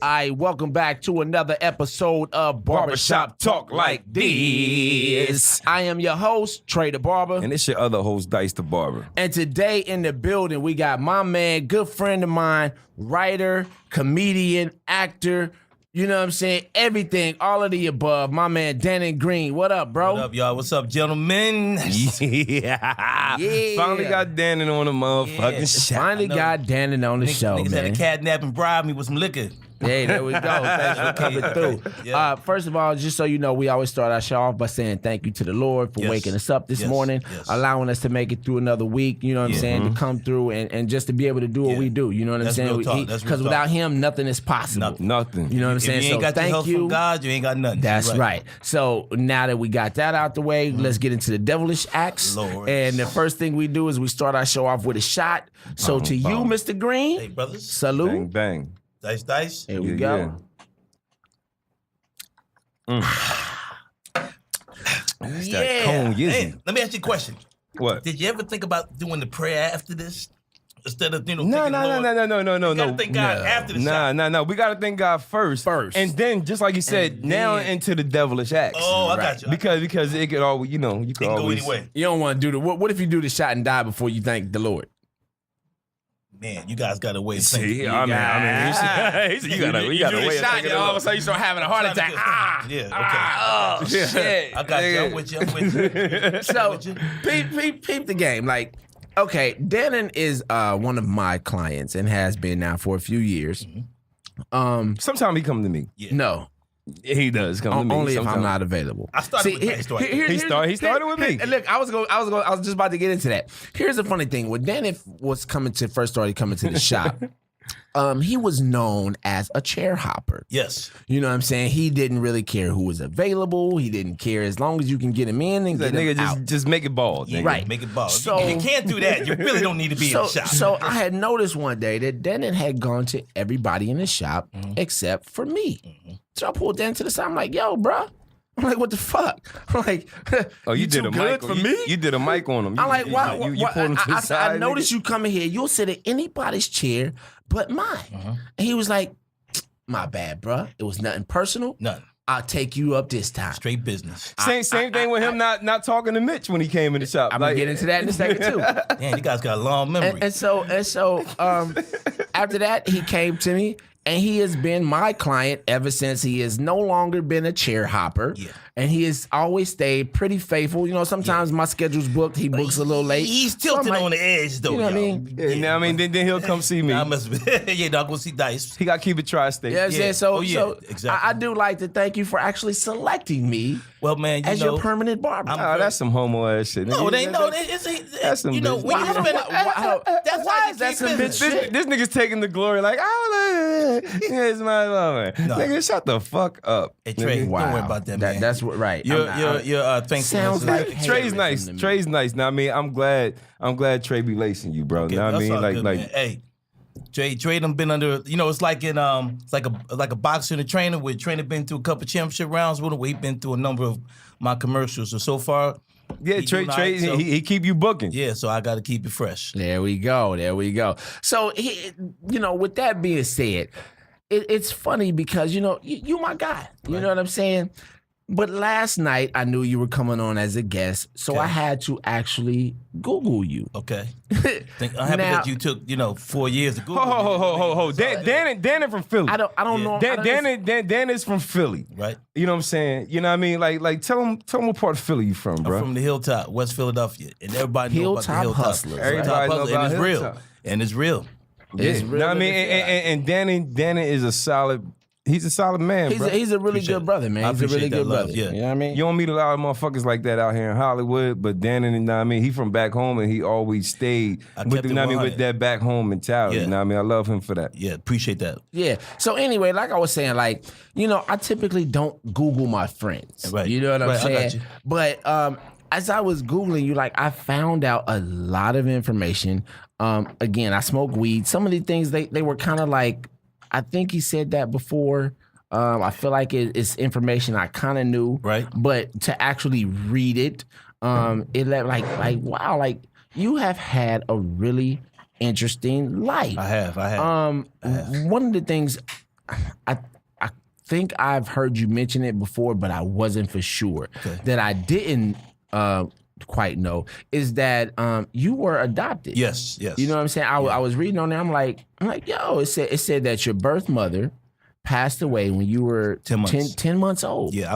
Welcome back to another episode of Barbershop Talk Like This. I am your host, Trey the Barber. And it's your other host, Dice the Barber. And today in the building, we got my man, good friend of mine, writer, comedian, actor, you know what I'm saying? Everything, all of the above. My man, Dannon Green. What up, bro? What up, y'all? What's up, gentlemen? Yeah. Finally got Dannon on the motherfucking show. Finally got Dannon on the show, niggas man. had to catnap and bribe me with some liquor. Hey, there we go. Thanks for coming through. Yeah. First of all, just so you know, we always start our show off by saying thank you to the Lord for waking us up this morning, allowing us to make it through another week, you know what I'm saying, to come through and just to be able to do what we do, you know what I'm saying? Because without him, nothing is possible. Nothing. You know what I'm saying? If you ain't got the help from God, you ain't got nothing. That's right. So now that we got that out the way, let's get into the devilish acts. Lord. And the first thing we do is we start our show off with a shot. So to you, Mr. Green, Hey, brothers. salute. Bang, bang. Dice. Here we go. Yeah. It's that cone yizzy. Hey, let me ask you a question. What? Did you ever think about doing the prayer after this? Instead of, No. You gotta thank God after the shot. No. We gotta thank God first. And then, just like you said, now into the devilish acts. Oh, I got you. Because it could always, you could It can go always. anyway. You don't want to do the. What if you do the shot and die before you thank the Lord? Man, you guys got a way of See, thinking. you gotta do wait. the shot, and all of a sudden you start having a heart attack. Yeah, okay. Oh shit! I got you. I'm with you. So peep the game. Like, okay, Dannon is one of my clients and has been now for a few years. Sometimes he come to me. Yeah. No, He does come to me. only if sometimes. I'm not available. I started with that story. He started with me. Look, I was just about to get into that. Here's the funny thing: when Dannon was first started coming to the shop, he was known as a chair hopper. Yes. You know what I'm saying? He didn't really care who was available. He didn't care as long as you can get him in and That get him nigga out. just make it bald. Nigga. Right. Make it ball. So- If you can't do that, you really don't need to be in the shop. So I had noticed one day that Dannon had gone to everybody in the shop except for me. So I pulled Dannon to the side. I'm like, yo, bro. I'm like, what the fuck? I'm like, Oh, you did too a good mic for you, me? You did a mic on him. I'm like, why? You pulled him to the side. I noticed you coming here. You'll sit in anybody's chair but mine. And he was like, my bad, bro. It was nothing personal. Nothing. I'll take you up this time. Straight business. Same thing with him not talking to Mitch when he came in the shop. I'm gonna get into that in a second too. Man, you guys got a long memory. And so after that, he came to me, and he has been my client ever since. He has no longer been a chair hopper, and he has always stayed pretty faithful. You know, sometimes my schedule's booked. He books a little late. He's So I'm tilting like, on the edge, though. You know what I mean? Then he'll come see me. I must be. Yeah, dog, go see Dice. He got to keep it tri-state. You know what I'm saying? So, Oh, yeah, exactly. I do like to thank you for actually selecting me Well, man, as your permanent barber. Oh, that's some homo ass shit. No, nigga. it ain't. No, it's That's some you know, bitch. when you spend that's why is that some bitch shit? This nigga's taking the glory like, it's my mama. Nigga, shut the fuck up. Hey, Trey, nigga. don't worry about that, man. That's what, right. You're thankful. Sounds like Trey's nice. Trey's nice. Now I mean, I'm glad Trey be lacing you, bro. Okay, Know what I that's mean? all good, man. Hey, Trey done been under. You know, it's like in it's like a boxer and a trainer. Where trainer been through a couple championship rounds with him. Where he been through a number of my commercials. So far, Yeah, he Trey, doing all right, so- he keep you booking. yeah. So I got to keep it fresh. There we go. So, with that being said, it's funny because, you my guy. You know what I'm saying? But last night, I knew you were coming on as a guest, so I had to actually Google you. Okay. I'm happy that you took 4 years to Google. Ho. Dannon from Philly. I don't know. Dan is from Philly. Right. You know what I'm saying? You know what I mean? Like tell him what part of Philly you from, bro. I'm from the Hilltop, West Philadelphia, and everybody knows about the Hilltop Hilltop hustlers. Everybody know about and it's real. Hilltop. And it's real. It's You real know what I mean? in the And Dannon is a solid. He's a solid man, bro. He's a really Appreciate good it. brother, man. I He's a really appreciate good that love, brother. yeah. You know what I mean? You don't meet a lot of motherfuckers like that out here in Hollywood, but Dannon, you know what I mean? He from back home and he always stayed with, kept it you know what I mean, 100. with that back home mentality. Yeah. You know what I mean? I love him for that. Yeah, appreciate that. Yeah. So anyway, like I was saying, I typically don't Google my friends. Right. You know what I'm Right, I got saying? you. But as I was Googling you, I found out a lot of information. Again, I smoke weed. Some of the things they were kind of like, I think he said that before. I feel like it's information I kind of knew, Right. But to actually read it, it let wow, you have had a really interesting life. I have. One of the things I think I've heard you mention it before, but I wasn't for sure. That I didn't quite know is that you were adopted. Yes. You know what I'm saying? I was reading on there. I'm like, yo, it said that your birth mother passed away when you were 10 months old. Yeah,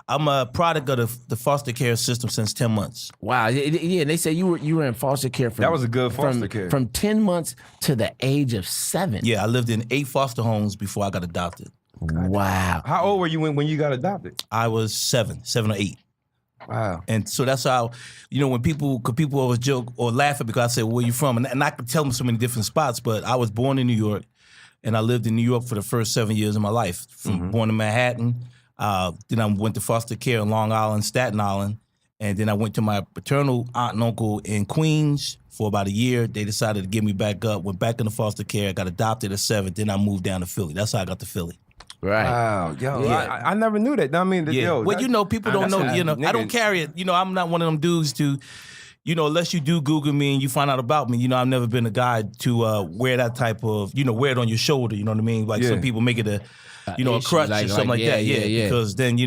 I'm a product of the foster care system since 10 months. Wow. Yeah, they say you were in foster care that was a good foster care. From 10 months to the age of 7. Yeah, I lived in 8 foster homes before I got adopted. Wow. How old were you when you got adopted? I was 7 or 8. Wow. And so that's how, when people always joke or laugh at me because I say, where you from? And I could tell them so many different spots, but I was born in New York and I lived in New York for the first 7 years of my life. Born in Manhattan. Then I went to foster care in Long Island, Staten Island. And then I went to my paternal aunt and uncle in Queens for about a year. They decided to give me back up, went back into foster care, got adopted at 7. Then I moved down to Philly. That's how I got to Philly. Right. Wow. Yo, I never knew that. I mean, yo. Well, people don't know, I don't carry it. I'm not one of them dudes to, unless you do Google me and you find out about me, I've never been a guy to wear that type of, wear it on your shoulder, you know what I mean? Like some people make it a crutch or something like that. Yeah. Because then,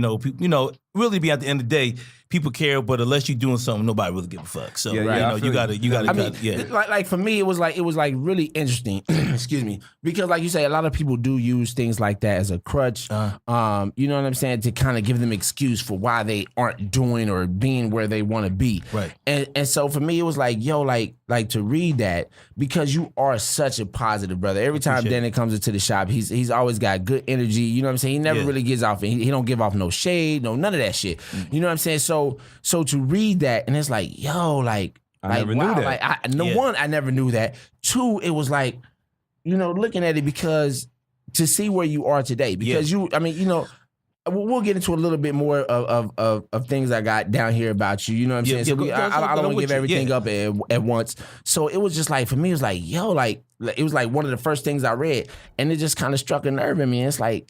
really be at the end of the day, people care, but unless you're doing something, nobody really give a fuck. So you gotta. Like for me, it was like really interesting. Excuse me, because like you say, a lot of people do use things like that as a crutch. You know what I'm saying, to kind of give them excuse for why they aren't doing or being where they want to be. Right. And so for me, it was like, yo, like to read that because you are such a positive brother. Every time Dannon comes into the shop, he's always got good energy. You know what I'm saying? He never really gives off. He don't give off no shade, none of that shit. You know what I'm saying? So to read that and it's like, yo, I never knew that. Like one, I never knew that. 2, it was like, looking at it because to see where you are today. Because we'll get into a little bit more of things I got down here about you. You know what I'm saying? So I don't want to give everything up at once. So it was just like, for me, it was like, yo, it was like one of the first things I read. And it just kind of struck a nerve in me. And it's like,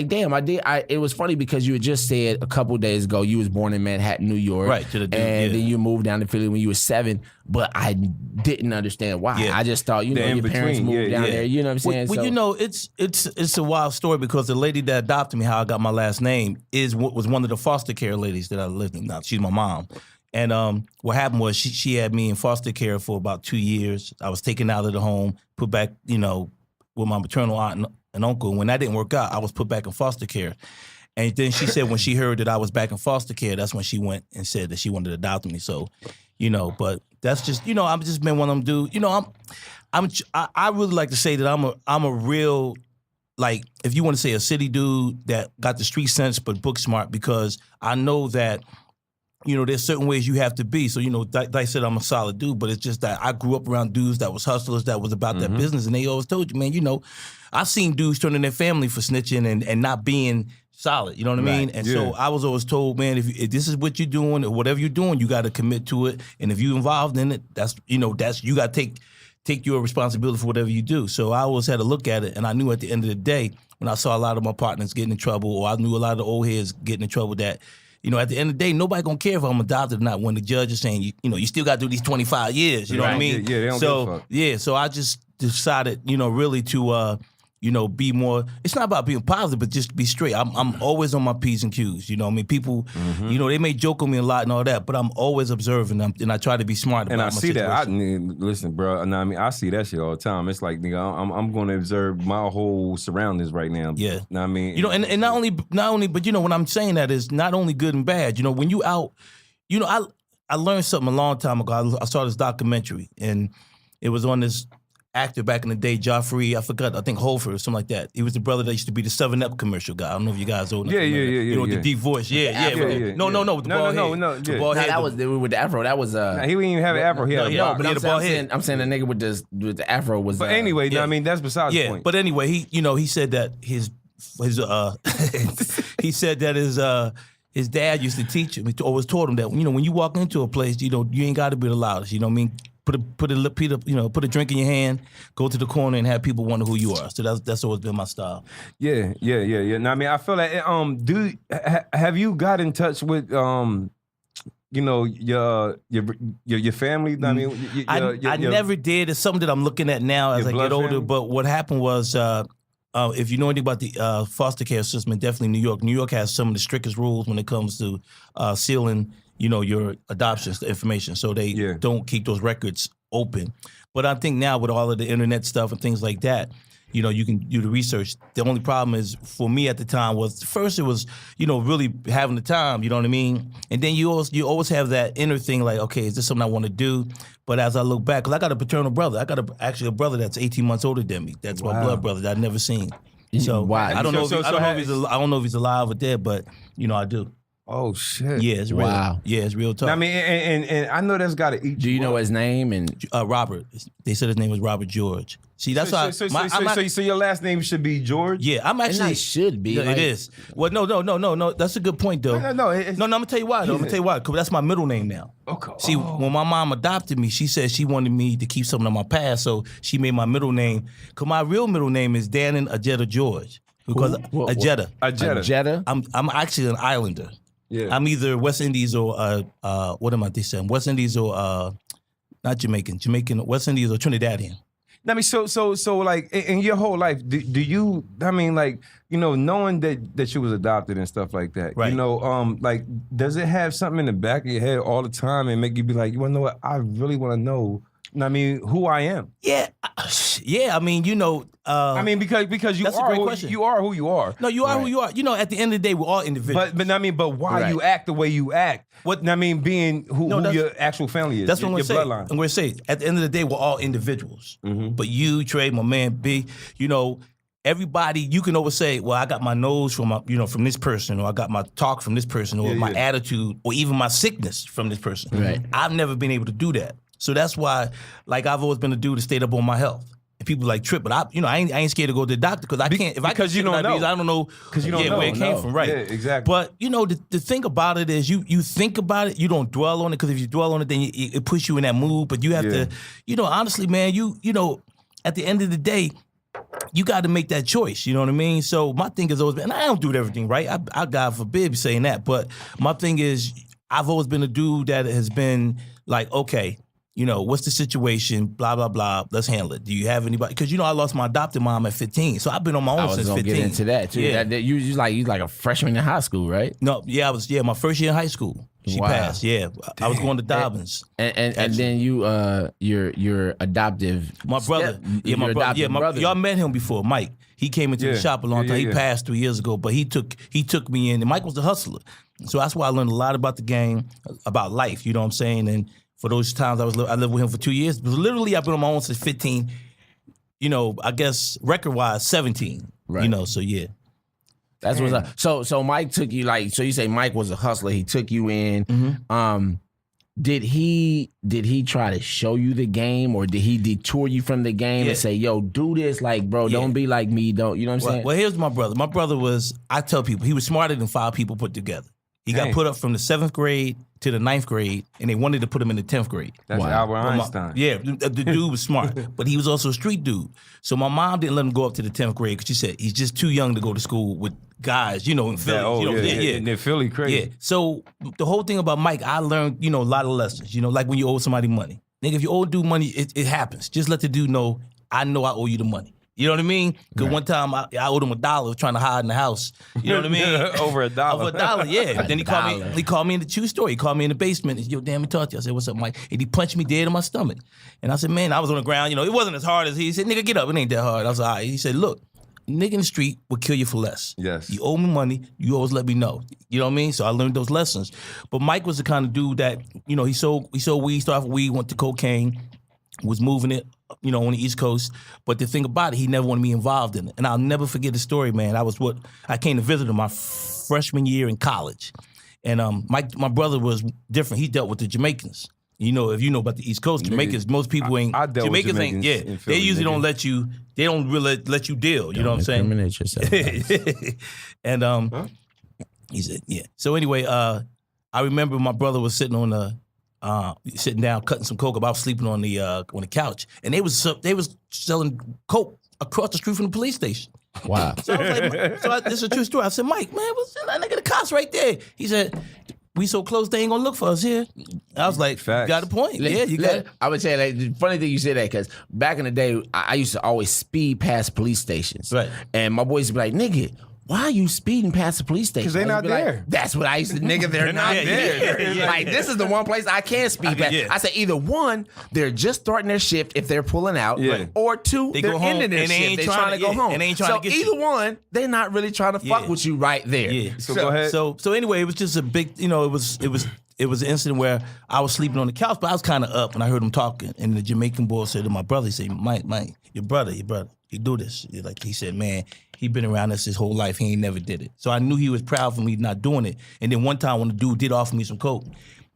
damn, it was funny because you had just said a couple days ago you was born in Manhattan, New York. Right. Then you moved down to Philly when you were 7, but I didn't understand why. Yeah. I just thought, your parents moved down there. You know what I'm saying? Well, it's a wild story because the lady that adopted me, how I got my last name, was one of the foster care ladies that I lived in. Now, she's my mom. And what happened was she had me in foster care for about 2 years. I was taken out of the home, put back, with my maternal aunt and uncle. When that didn't work out, I was put back in foster care. And then she said when she heard that I was back in foster care, that's when she went and said that she wanted to adopt me. So, but that's just, I've just been one of them dudes. I really like to say that I'm a real, like, if you want to say a city dude that got the street sense but book smart, because I know that, there's certain ways you have to be. So, like I said, I'm a solid dude, but it's just that I grew up around dudes that was hustlers, that was about that business. And they always told you, man, I've seen dudes turning their family for snitching and not being solid. You know what I mean? And so I was always told, man, if this is what you're doing or whatever you're doing, you got to commit to it. And if you're involved in it, that's you got to take your responsibility for whatever you do. So I always had to look at it. And I knew at the end of the day, when I saw a lot of my partners getting in trouble, or I knew a lot of the old heads getting in trouble, that at the end of the day, nobody gonna care if I'm adopted or not. When the judge is saying, you still got to do these 25 years. You know what I mean? Yeah, they don't give a fuck. So I just decided, really to, be more. It's not about being positive, but just be straight. I'm always on my P's and Q's. You know what I mean? People, they may joke on me a lot and all that, but I'm always observing and I try to be smart about and I my see situation. that. Listen, bro. I see that shit all the time. It's like, nigga, I'm going to observe my whole surroundings right now. Yeah. I mean, and not only, but when I'm saying that is not only good and bad. When you out, I learned something a long time ago. I saw this documentary and it was on this actor back in the day, Joffrey, I think Holford or something like that. He was the brother that used to be the 7-Up commercial guy. I don't know if you guys old enough. Yeah. With the deep voice. Yeah. No, with the bald head. The bald head. That was with the afro. That was he didn't even have an afro. He had a but I'm saying the nigga with the afro was. But anyway, I mean that's besides the point. But anyway, he said that his he said that his dad used to teach him, always taught him that when you walk into a place, you ain't got to be the loudest. You know what I mean? Put a drink in your hand, go to the corner, and have people wonder who you are. So that's always been my style. Yeah. Now, I mean, I feel like, have you got in touch with you know, your family? I mean, I never did. It's something that I'm looking at now as I get older. family? But what happened was, if you know anything about the foster care system, and definitely New York. New York has some of the strictest rules when it comes to sealing, your adoption information. So they don't keep those records open. But I think now with all of the internet stuff and things like that, you can do the research. The only problem is for me at the time was first it was, really having the time, you know what I mean? And then you always have that inner thing like, okay, is this something I want to do? But as I look back, because I got a paternal brother. I got actually a brother that's 18 months older than me. That's my blood brother that I've never seen. So I don't know if he's alive or dead, but I do. Oh shit! Yeah, it's real. Wow. Yeah, it's real talk. I mean, and I know that's got to eat. Do you know his name? And Robert. They said his name was Robert George. See, that's why. So your last name should be George. Yeah, I'm actually. It should be. It is. Well, no. That's a good point, though. No. I'm gonna tell you why. Though. I'm gonna tell you why. Because that's my middle name now. Okay. See, when my mom adopted me, she said she wanted me to keep something of my past, so she made my middle name. Because my real middle name is Dannon George. Because Ajetta. I'm actually an islander. Yeah. I'm either West Indies or what am I saying? West Indies or not Jamaican, West Indies or Trinidadian. I mean, so like in your whole life, do you? I mean, like knowing that you was adopted and stuff like that. Right. Like does it have something in the back of your head all the time and make you be like, you want to know what? I really want to know. I mean, who I am. Yeah. I mean, I mean, because you that's are a great question. You are who you are. No, you are who you are. At the end of the day, we're all individuals. But why you act the way you act? What I mean, being who your actual family is. That's what I'm your gonna say. bloodline. I'm gonna say at the end of the day, we're all individuals. Mm-hmm. But you, Trey, my man, B, everybody, you can always say, well, I got my nose from from this person, or I got my talk from this person, or my attitude, or even my sickness from this person. Right. I've never been able to do that. So that's why, like, I've always been a dude that stayed up on my health. And people like trip, but I ain't scared to go to the doctor because I can't. If I because you don't know, I don't know because you don't know where it came from, right? Yeah, exactly. But the thing about it is, you think about it, you don't dwell on it because if you dwell on it, then it puts you in that mood. But you have to, honestly, man, at the end of the day, you got to make that choice. You know what I mean? So my thing is always been, and I don't do everything right. I God forbid saying that, but my thing is, I've always been a dude that has been like, okay. What's the situation? Blah, blah, blah. Let's handle it. Do you have anybody? Because, I lost my adopted mom at 15. So I've been on my own since 15. I was going to get into that, too. Yeah. You like a freshman in high school, right? No, I was, my first year in high school. She passed, yeah. I was going to Dobbins. And then your adoptive... My brother. My brother. Y'all met him before, Mike. He came into the shop a long time. He passed 3 years ago, but he took me in. And Mike was a hustler. So that's why I learned a lot about the game, about life, you know what I'm saying? And for those times I lived with him for 2 years. But literally, I've been on my own since 15. I guess record-wise, 17. Right. So yeah. That's what's up. So Mike took you so you say Mike was a hustler. He took you in. Mm-hmm. Did he try to show you the game, or did he detour you from the game and say, yo, do this, like, bro, don't be like me, don't, you know what I'm saying? Well, here's my brother. My brother was, I tell people, he was smarter than 5 people put together. He got put up from the 7th grade to the 9th grade, and they wanted to put him in the 10th grade. That's Albert Einstein. The dude was smart, but he was also a street dude. So my mom didn't let him go up to the 10th grade because she said he's just too young to go to school with guys, in Philly. And they're Philly crazy. Yeah. So the whole thing about Mike, I learned, a lot of lessons. Like when you owe somebody money. Nigga, if you owe a dude money, it happens. Just let the dude know, I know I owe you the money. You know what I mean? Because one time I owed him $1 trying to hide in the house. You know what I mean? Over $1. Over $1, yeah. Then he called me in the true story. He called me in the basement. And, yo, damn, he talked to you. I said, what's up, Mike? And he punched me dead in my stomach. And I said, man, I was on the ground. It wasn't as hard as he said, nigga, get up. It ain't that hard. I was like, all right. He said, look, nigga in the street will kill you for less. Yes. You owe me money. You always let me know. You know what I mean? So I learned those lessons. But Mike was the kind of dude that, he sold weed, started with weed, went to cocaine, was moving it, on the East Coast. But the thing about it, he never wanted me involved in it. And I'll never forget the story, man. I came to visit him my freshman year in college. And my brother was different. He dealt with the Jamaicans. If you know about the East Coast, Jamaicans, most people ain't. I dealt Jamaicans with ain't. Jamaicans Yeah, in Philly, they usually don't let you. They don't really let you deal. You know what I'm saying? Incriminate yourself. And he said, yeah. So anyway, I remember my brother was sitting sitting down cutting some coke. I was sleeping on the couch, and they was selling coke across the street from the police station. Wow. So I was like, this is a true story. I said, Mike, man, what's that nigga? The cops right there. He said, we so close they ain't gonna look for us here. I was like, Facts. you got a point. Yeah, you got it. I would say, like, the funny thing you said that, because back in the day, I used to always speed past police stations. Right. And my boys would be like, nigga, why are you speeding past the police station? 'Cause they I used not to be like, there. That's what I used to, nigga, they're not there. yeah. Like, this is the one place I can speed past. Yeah. I said, either one, they're just starting their shift if they're pulling out, Yeah. or two, They they're go home ending their and they shift. ain't They're trying trying to to- go yeah, home. and they ain't trying so to get either you. one, they're not really trying to fuck Yeah. with you right there. Yeah. So go ahead. So anyway, it was just a big, it was an incident where I was sleeping on the couch, but I was kind of up and I heard him talking. And the Jamaican boy said to my brother, he said, Mike, your brother, he do this. He said, man, he been around us his whole life. He ain't never did it. So I knew he was proud for me not doing it. And then one time when the dude did offer me some coke,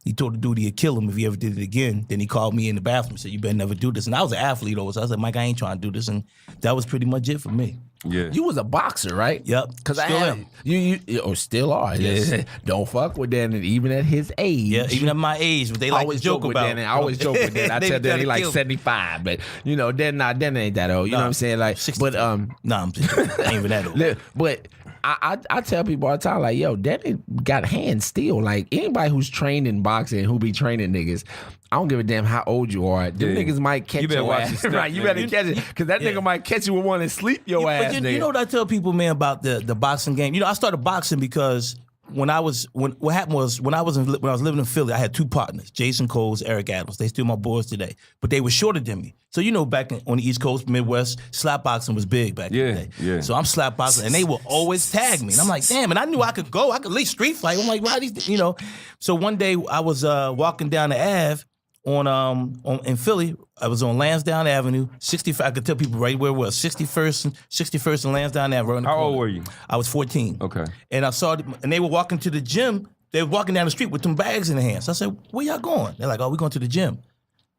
he told the dude he'd kill him if he ever did it again. Then he called me in the bathroom and said, you better never do this. And I was an athlete though, so I said, Mike, I ain't trying to do this. And that was pretty much it for me. Yeah. You was a boxer, right? Yep. Because I Still had, am. you still are. Yes. Don't fuck with Dannon, even at his age. Yeah, even at my age, but they I like always to joke with about. Dannon. I always joke with Dannon. I They tell try Dannon to he like kill me. 75, but Dannon ain't that old. You know what I'm saying? Like, 63. but Nah, I'm just, I ain't even that old. look, but I tell people all the time, like, yo, Dannon got hands still. Like, anybody who's trained in boxing, who be training niggas, I don't give a damn how old you are. Them Yeah. niggas might catch You better your watch ass. your step, Right, you nigga. better catch it. Because that nigga might catch you with one and sleep your ass, But nigga. you know what I tell people, man, about the boxing game? I started boxing because what happened was when I was living in Philly, I had two partners, Jason Coles, Eric Adams. They still my boys today, but they were shorter than me. So back on the East Coast, Midwest, slap boxing was big back in the day. Yeah. So I'm slap boxing, and they will always tag me, and I'm like, damn. And I knew I could go. I could at least street fight. I'm like, why these? So one day I was walking down the Ave in Philly. I was on Lansdowne Avenue, 65. I could tell people right where it was, 61st and Lansdowne Avenue. Right on the How corner. old were you? I was 14. Okay. And I saw them, and they were walking to the gym. They were walking down the street with them bags in their hands. So I said, where y'all going? They're like, oh, we going to the gym.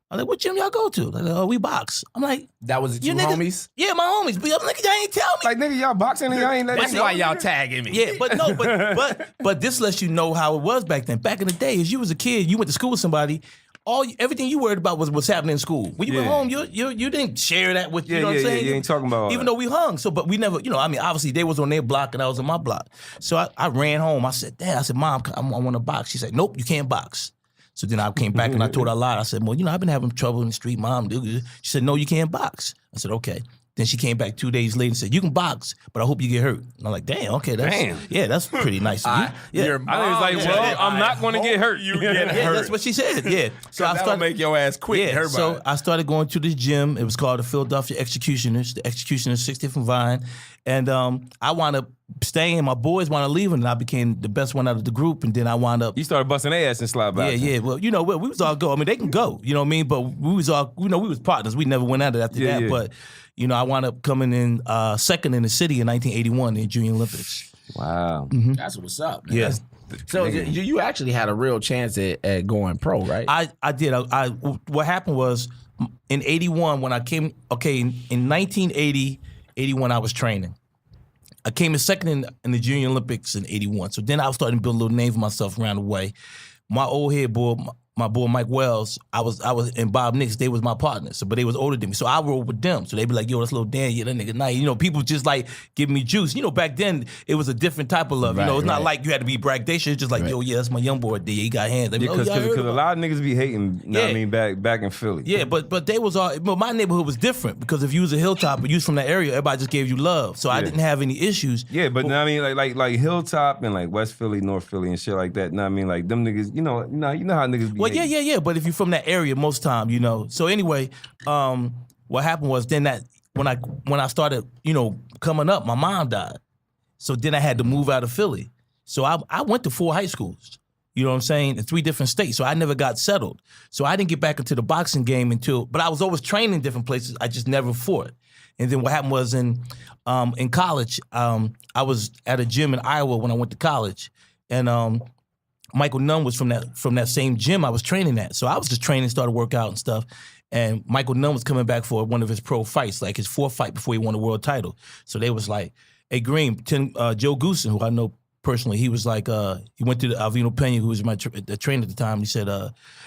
I'm like, what gym y'all go to? They're like, oh, we box. I'm like, that was the you two niggas- homies? Yeah, my homies. But I'm like, y'all ain't tell me. Like, nigga, y'all boxing and y'all ain't letting That's me why know, y'all nigga? tagging me. Yeah, but no, but this lets you know how it was back then. Back in the day, as you was a kid, you went to school with somebody. Everything you worried about was what's happening in school. When you went Yeah. home, you didn't share that with you know what I'm Yeah, saying. you ain't talking about all even that. though we hung. So, but we never, obviously they was on their block and I was on my block. So I ran home. I said, Dad, Mom, I want to box. She said, nope, you can't box. So then I came back and I told her a lie. I said, well, I've been having trouble in the street, Mom. She said, no, you can't box. I said, okay. Then she came back 2 days later and said, you can box, but I hope you get hurt. And I'm like, damn, okay, that's pretty nice of you. Yeah. Your I was like, mom well, said, I'm not going to get hurt. You get Yeah, hurt. that's what she said. Yeah. So I That'll started make your ass quit. Yeah, Hurt so by it. I started going to this gym. It was called the Philadelphia Executioners, the Executioners 60th and Vine. And I wound up staying. My boys wound up leaving, and I became the best one out of the group. And then I wound up. You started busting their ass and slide back. Yeah. Well, we was all go. I mean, they can go. You know what I mean? But we was all, we was partners. We never went at it after Yeah, that. yeah. But, I wound up coming in second in the city in 1981 in Junior Olympics. Wow. That's what's up. Man. Yeah. So you actually had a real chance at going pro, right? I did. What happened was in 81 when I came, in 1980, 81 I was training. I came in second in the Junior Olympics in 81. So then I was starting to build a little name for myself around the way. My old head boy, my boy Mike Wells, I was and Bob Nix, they was my partners, but they was older than me. So I rolled with them. So they be like, yo, that's little Dan, yeah, that nigga nice. People just like giving me juice. Back then it was a different type of love. Right, it's not right. like you had to be braggadocious. It's just like, yo, yeah, that's my young boy, D. He got hands. They be like, Because oh, yeah, I heard a about lot of niggas be hating, you know what I Yeah. mean, back in Philly. Yeah, but they was all. But my neighborhood was different because if you was a hilltop and you was from that area, everybody just gave you love. So I didn't have any issues. Yeah, but know what I mean, like Hilltop and like West Philly, North Philly and shit like that. Know what I mean, like them niggas, you know how niggas be. Well, hating. yeah. But if you're from that area, most time, So anyway, what happened was then that when I started, coming up, my mom died. So then I had to move out of Philly. So I went to 4 high schools. You know what I'm saying? In 3 different states. So I never got settled. So I didn't get back into the boxing game but I was always training in different places. I just never fought. And then what happened was in college, I was at a gym in Iowa when I went to college. And Michael Nunn was from that same gym I was training at. So I was just training, started to work out and stuff. And Michael Nunn was coming back for one of his pro fights, like his 4th fight before he won the world title. So they was like, hey, Green, Joe Goosen, who I know personally. He was like, he went to the Alvino Pena, who was the trainer at the time. He said,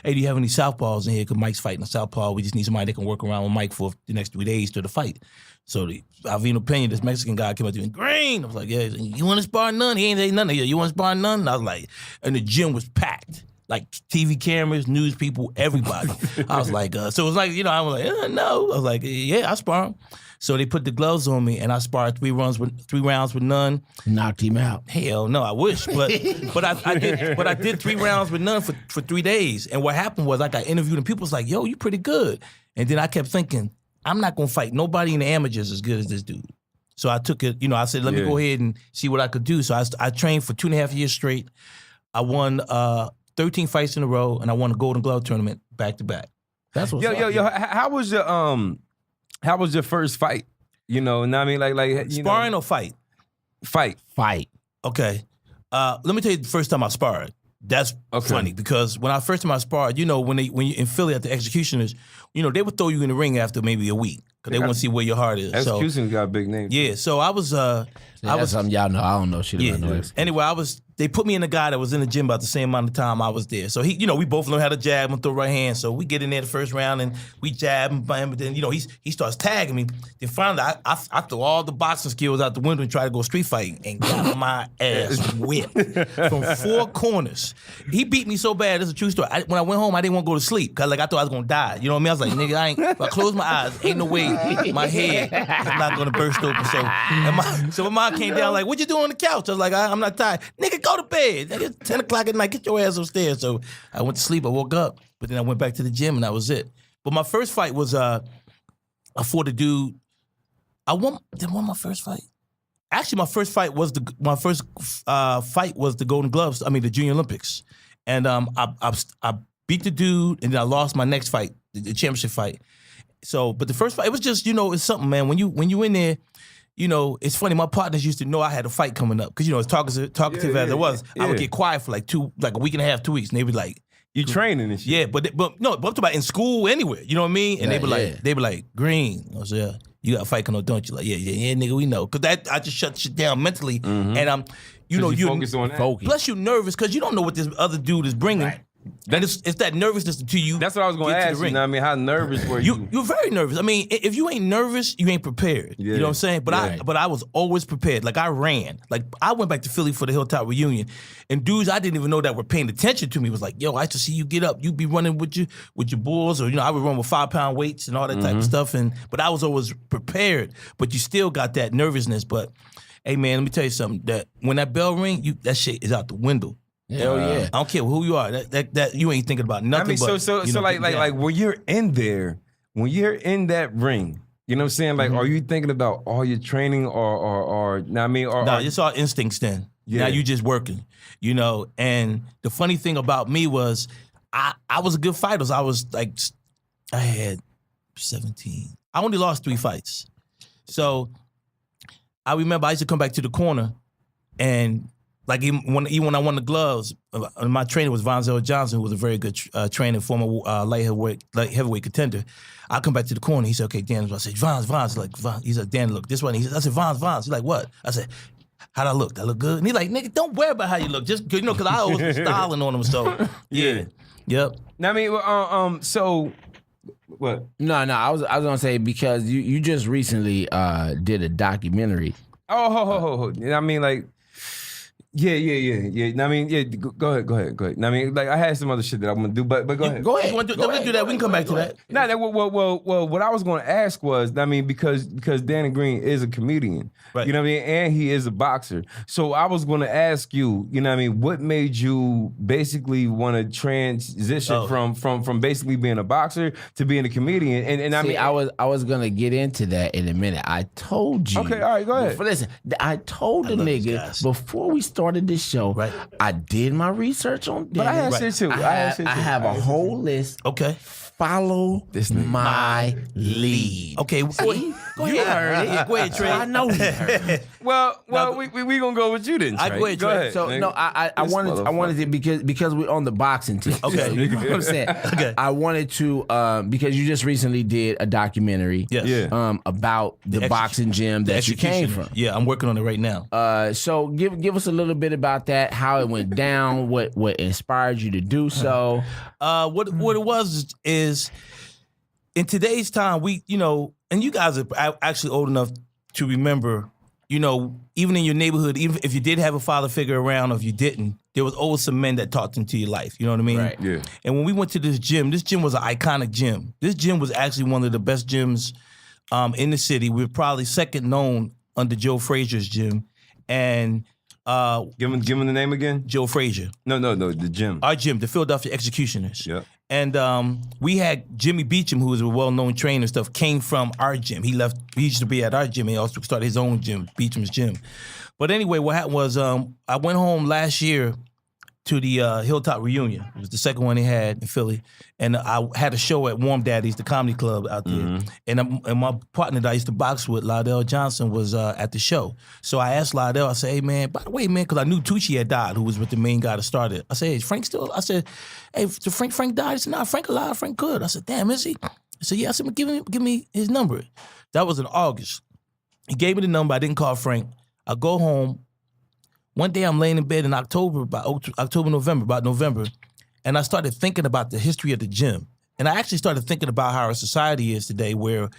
hey, do you have any southpaws in here? Because Mike's fighting a southpaw. We just need somebody that can work around with Mike for the next 3 days to the fight. So the Alvino Pena, this Mexican guy, came up to me, Green. I was like, yeah, you want to spar none? He ain't say nothing. You want to spar none? And I was like, and the gym was packed. Like TV cameras, news people, everybody. I was like, so it was like, I was like, no. I was like, yeah, I spar him. So they put the gloves on me, and I sparred 3 rounds with none. Knocked him out. Hell no, I wish, but I did 3 rounds with none for 3 days. And what happened was I got interviewed, and people was like, yo, you pretty good. And then I kept thinking, I'm not gonna fight nobody in the amateurs as good as this dude. So I took it, I said, let me go ahead and see what I could do. So I trained for 2.5 years straight. I won 13 fights in a row, and I won a Golden Glove tournament back to back. That's what's up. Yo, how was your first fight? You know, and I mean, like Sparring or fight? Fight. Okay. Let me tell you the first time I sparred. That's funny because when I first time I sparred, when you're in Philly at the Executioners, they would throw you in the ring after maybe a week because they want to see where your heart is. Executioners got a big name. Yeah, so I was. That's something y'all know. I don't know shit about no. Anyway, they put me in a guy that was in the gym about the same amount of time I was there. So he, we both learned how to jab and throw right hand. So we get in there the first round and we jab and bam, but then he starts tagging me. Then finally I throw all the boxing skills out the window and try to go street fighting and got my ass whipped from 4 corners. He beat me so bad. This is a true story. When I went home, I didn't want to go to sleep because I thought I was gonna die. You know what I mean? I was like, nigga, if I close my eyes, ain't no way my head is not gonna burst open. So my mom came down like, what you doing on the couch? I was like, I'm not tired. Nigga, go to bed. It's 10 o'clock at night. Get your ass upstairs. So I went to sleep. I woke up. But then I went back to the gym and that was it. But my first fight was, I fought a dude. I won my first fight. Actually, my first fight was the Golden Gloves. I mean, the Junior Olympics. And I beat the dude and then I lost my next fight, the championship fight. So, but the first fight, it was just, it's something, man. When you in there, it's funny. My partners used to know I had a fight coming up because as talkative as it was, I would get quiet for like a week and a half, 2 weeks, and they'd be like, "You training and shit." Yeah, but no, but I'm talking about in school anywhere. You know what I mean? And they'd be like, Green. I was yeah. You got a fight coming up, don't you? Like, yeah, nigga, we know. Because I just shut shit down mentally, and you focus on that. Plus, you're nervous because you don't know what this other dude is bringing. Right. And it's that nervousness to you. That's what I was going to ask you. You know what I mean? How nervous were you? You're very nervous. I mean, if you ain't nervous, you ain't prepared. Yeah. You know what I'm saying? But I was always prepared. Like I ran. Like I went back to Philly for the Hilltop reunion, and dudes I didn't even know that were paying attention to me was like, "Yo, I used to see you get up. You be running with your bulls, or I would run with 5-pound weights and all that type of stuff." But I was always prepared. But you still got that nervousness. But hey, man, let me tell you something. That when that bell ring, that shit is out the window. Hell yeah! I don't care who you are. That you ain't thinking about nothing. I mean, so like when you're in there, when you're in that ring, you know what I'm saying? Like, are you thinking about all your training or no? It's all instincts. Then now you just working, And the funny thing about me was, I was a good fighter. I was like, I had 17. I only lost 3 fights, so I remember I used to come back to the corner and. Like even when I won the gloves, my trainer was Vonzel Johnson, who was a very good trainer, former light heavyweight contender. I come back to the corner. He said, "Okay, Dan." I said, "Vons." Like, he said, "Dan, look this one." I said, "Vons." He's like, "What?" I said, "How'd I look? That look good?" And he's like, "Nigga, don't worry about how you look. Just because I always was styling on him." So yeah, yep. Now, I mean, so. What? No. I was gonna say because you just recently did a documentary. Oh. I mean, like. Yeah. I mean, go ahead. I mean, like I had some other shit that I'm gonna do, but go ahead. Go ahead. Let's do that. We can come back to that. Well, what I was gonna ask was, I mean, because Dannon Green is a comedian, right. You know what I mean, and he is a boxer. So I was gonna ask you, you know what I mean, what made you basically want to transition from basically being a boxer to being a comedian? And I mean, I was gonna get into that in a minute. I told you. Okay, all right, go ahead. But listen, I told the nigga before we started this show, right. I did my research on Dannon. But I had shit too. I have a whole list. Okay. follow my lead. Okay, go ahead. You heard it. Go ahead, Trey. I know you heard it. Well, we gonna go with you then. Trey. Go ahead, Trey. So nigga. no, I wanted to because we're on the boxing team. Okay. So, you know what I'm saying. Okay. I wanted to because you just recently did a documentary. Yes. Yeah. About the boxing gym that you came from. Yeah, I'm working on it right now. So give us a little bit about that, how it went down, what inspired you to do so. What it was is in today's time, we, and you guys are actually old enough to remember, even in your neighborhood, even if you did have a father figure around or if you didn't, there was always some men that talked into your life. You know what I mean? Right. Yeah. And when we went to this gym was an iconic gym. This gym was actually one of the best gyms in the city. We're probably second known under Joe Frazier's gym. And Give him the name again. Joe Frazier. No, the gym. Our gym, the Philadelphia Executioners. Yeah. And we had Jimmy Beecham, who was a well-known trainer and stuff, came from our gym. He used to be at our gym. He also started his own gym, Beecham's Gym. But anyway, what happened was I went home last year to the Hilltop Reunion. It was the second one they had in Philly. And I had a show at Warm Daddy's, the comedy club out there. Mm-hmm. And my partner that I used to box with, Lydell Johnson, was at the show. So I asked Lydell, I said, hey, man, by the way, man, because I knew Tucci had died, who was with the main guy that started. I said, hey, is Frank still? I said, hey, so Frank died? He said, nah, Frank alive, Frank good. I said, damn, is he? I said, yeah. I said, give me his number. That was in August. He gave me the number. I didn't call Frank. I go home. One day I'm laying in bed in November, and I started thinking about the history of the gym. And I actually started thinking about how our society is today, where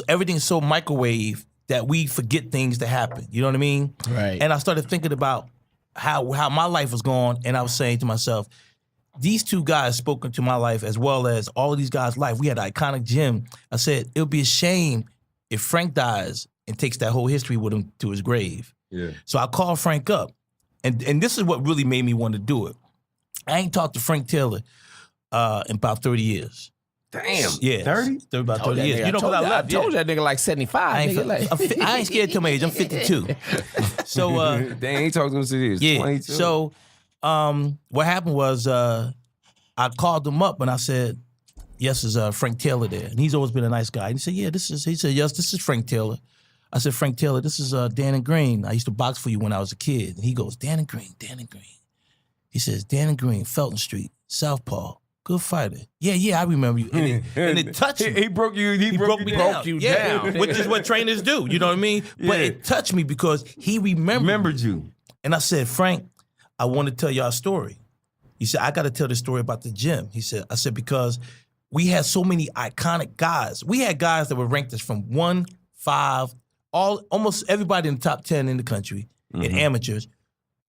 everything's so microwave that we forget things that happen. You know what I mean? Right. And I started thinking about how my life was going, and I was saying to myself, these two guys spoke into my life as well as all of these guys' life. We had an iconic gym. I said, it would be a shame if Frank dies and takes that whole history with him to his grave. Yeah. So I called Frank up, and this is what really made me want to do it. I ain't talked to Frank Taylor in about 30 years. Damn. Yeah. 30? About 30 years. I told you that nigga like 75. I nigga, ain't scared to my age. I'm 52. So they ain't talking to him since he was 22. So what happened was I called him up and I said, yes, is Frank Taylor there? And he's always been a nice guy. And he said, yeah, he said, yes, this is Frank Taylor. I said, Frank Taylor, this is Dannon Green. I used to box for you when I was a kid. And he goes, Dannon Green. He says, Dannon Green, Felton Street, Southpaw, good fighter. Yeah, I remember you. And it touched me. He broke you. He broke me down. down. Which is what trainers do. You know what I mean? But it touched me because he remembered you. And I said, Frank, I want to tell y'all a story. He said, I got to tell the story about the gym. I said, because we had so many iconic guys. We had guys that were ranked as from 1, 5, almost everybody in the top 10 in the country, in amateurs.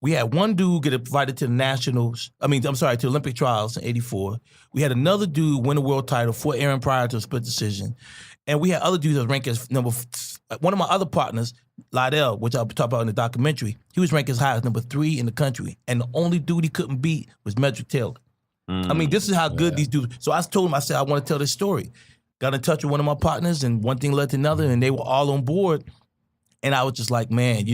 We had one dude get invited to the Olympic trials in 84. We had another dude win a world title for Aaron Pryor to a split decision. And we had other dudes that was ranked as one of my other partners, Lydell, which I'll talk about in the documentary, he was ranked as high as number 3 in the country. And the only dude he couldn't beat was Medrick Taylor. I mean, this is how good these dudes. So I told him, I said, I want to tell this story. Got in touch with one of my partners, and one thing led to another, and they were all on board. And I was just like, man,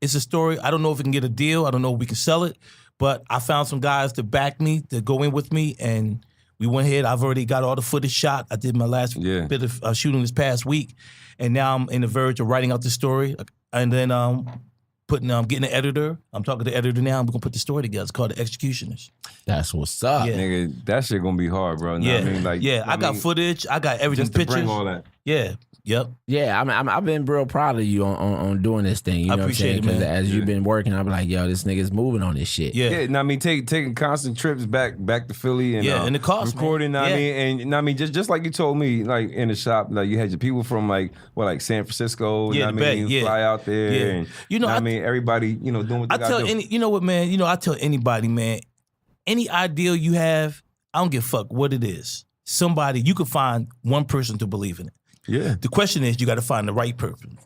it's a story. I don't know if we can get a deal. I don't know if we can sell it. But I found some guys to back me, to go in with me, and we went ahead. I've already got all the footage shot. I did my last bit of shooting this past week. And now I'm in the verge of writing out the story. And then getting an editor. I'm talking to the editor now. I'm going to put the story together. It's called The Executioners. That's what's up. Yeah. Nigga, that shit gonna be hard, bro. Yeah. I mean, I got footage. I got everything, just to pictures. bring all that. Yeah. Yep. Yeah, I've been real proud of you on doing this thing. You know what I'm saying? Appreciate it, man. As you've been working, I'm like, yo, this nigga's moving on this shit. Yeah. Yeah, I mean, taking constant trips back to Philly and and the cost, recording. man. I mean, just like you told me, like in the shop, like you had your people from like San Francisco. Yeah, you fly out there, and I mean, everybody, doing what they got to do. You know what, man? I tell anybody, man, any ideal you have, I don't give a fuck what it is. Somebody, you could find one person to believe in it. Yeah. The question is, you got to find the right person.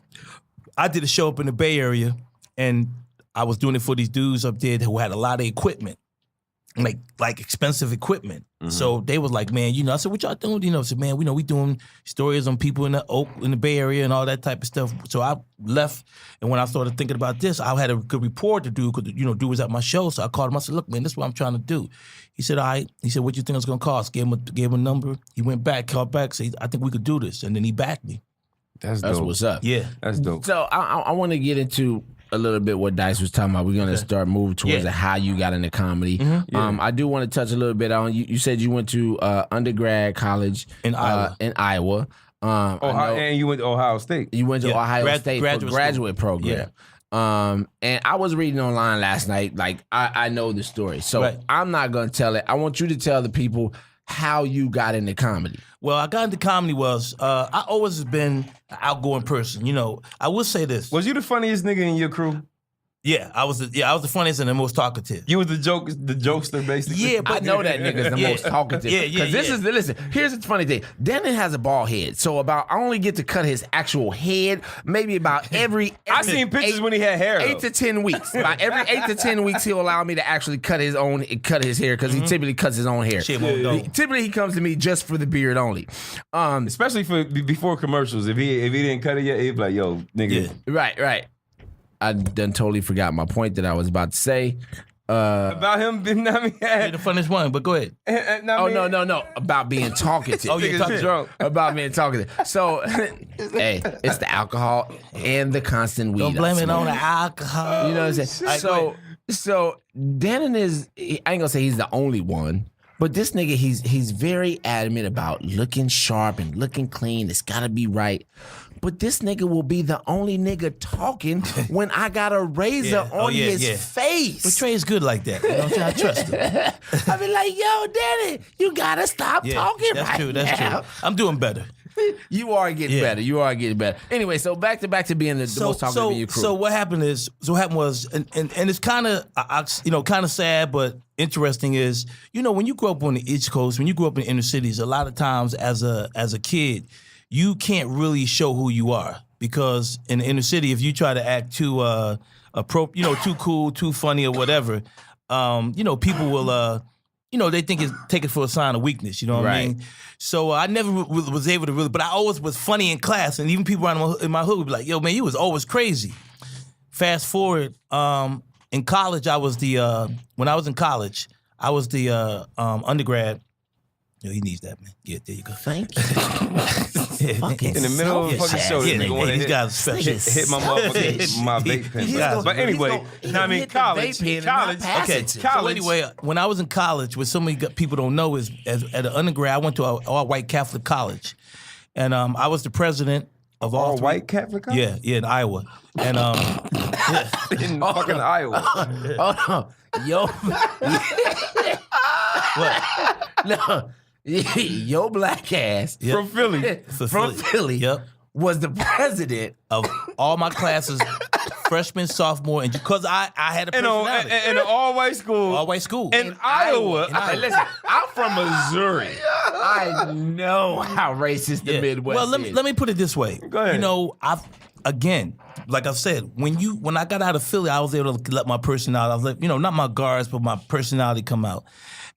I did a show up in the Bay Area, and I was doing it for these dudes up there who had a lot of equipment. like expensive equipment. So they was like, man, I said, what y'all doing? I said, man, we doing stories on people in the Bay Area and all that type of stuff. So I left, and when I started thinking about this, I had a good report to do because dude was at my show. So I called him. I said, look, man, this is what I'm trying to do. He said, all right. He said, what you think it's gonna cost? Gave him a number. He went back, called back, said, I think we could do this, and then he backed me. That's dope. what's up. Yeah, that's dope. So I want to get into a little bit what Dice was talking about. We're gonna start moving towards how you got into comedy. I do want to touch a little bit on you. You said you went to undergrad college in Iowa. And you went to Ohio State. You went to Ohio State for graduate school. program. And I was reading online last night. Like I know the story, so I'm not gonna tell it. I want you to tell the people how you got into comedy. Well, I got into comedy I always been an outgoing person. I will say this. Was you the funniest nigga in your crew? Yeah, I was the funniest and the most talkative. You was the jokester, basically. Yeah, but I know that nigga's the most talkative. Because listen, here's the funny thing. Dannon has a bald head, so I only get to cut his actual head maybe about every I seen pictures when he had hair. 8 to 10 weeks. About every 8 to 10 weeks, he'll allow me to actually cut his hair because he typically cuts his own hair. Typically, he comes to me just for the beard only. Especially for before commercials. If he didn't cut it yet, he'd be like, "Yo, nigga." Yeah. Right. I done totally forgot my point that I was about to say. About him being You're the funniest one, but go ahead. No. About being talkative. You're drunk. About being talkative. So, hey, it's the alcohol and the constant weed. Don't blame it on the alcohol. You know what I'm saying? So Dannon is, I ain't gonna say he's the only one, but this nigga, he's very adamant about looking sharp and looking clean. It's gotta be right. But this nigga will be the only nigga talking when I got a razor on his face. But Trey is good like that. You know what I'm saying? I trust him. I be like, yo, Danny, you gotta stop talking that's right true, that's now. true. I'm doing better. You are getting better. You are getting better. Anyway, so back to being the most talkative in your crew. So what happened was, and it's kind of sad, but interesting is, when you grow up on the East Coast, when you grow up in inner cities, a lot of times as a kid, you can't really show who you are because in the inner city, if you try to act too too cool, too funny or whatever, people will they take it for a sign of weakness. You know what I mean? So I never was able to really, but I always was funny in class, and even people around in my hood would be like, "Yo, man, you was always crazy." Fast forward, in college, when I was in college, I was the undergrad. Yo, he needs that, man. Yeah, there you go. Thank you. In the middle of a fucking show, these guys are special. Hit my motherfucking my vape pen. But anyway, college. Okay. So anyway, when I was in college, what so many people don't know is, at an undergrad, I went to an all-white Catholic college, and I was the president of all white Catholic college. Yeah, in Iowa, and in fucking Iowa. Oh no, yo, what? No. Your black ass from Philly. From Philly was the president of all my classes, freshman, sophomore, and because I had a personality. In an all-white school. All-white school. In Iowa. Listen, I'm from Missouri. I know how racist the Midwest is. Well, let me put it this way. Go ahead. Again, like I said, when I got out of Philly, I was able to let my personality, I was like, not my guards, but my personality come out.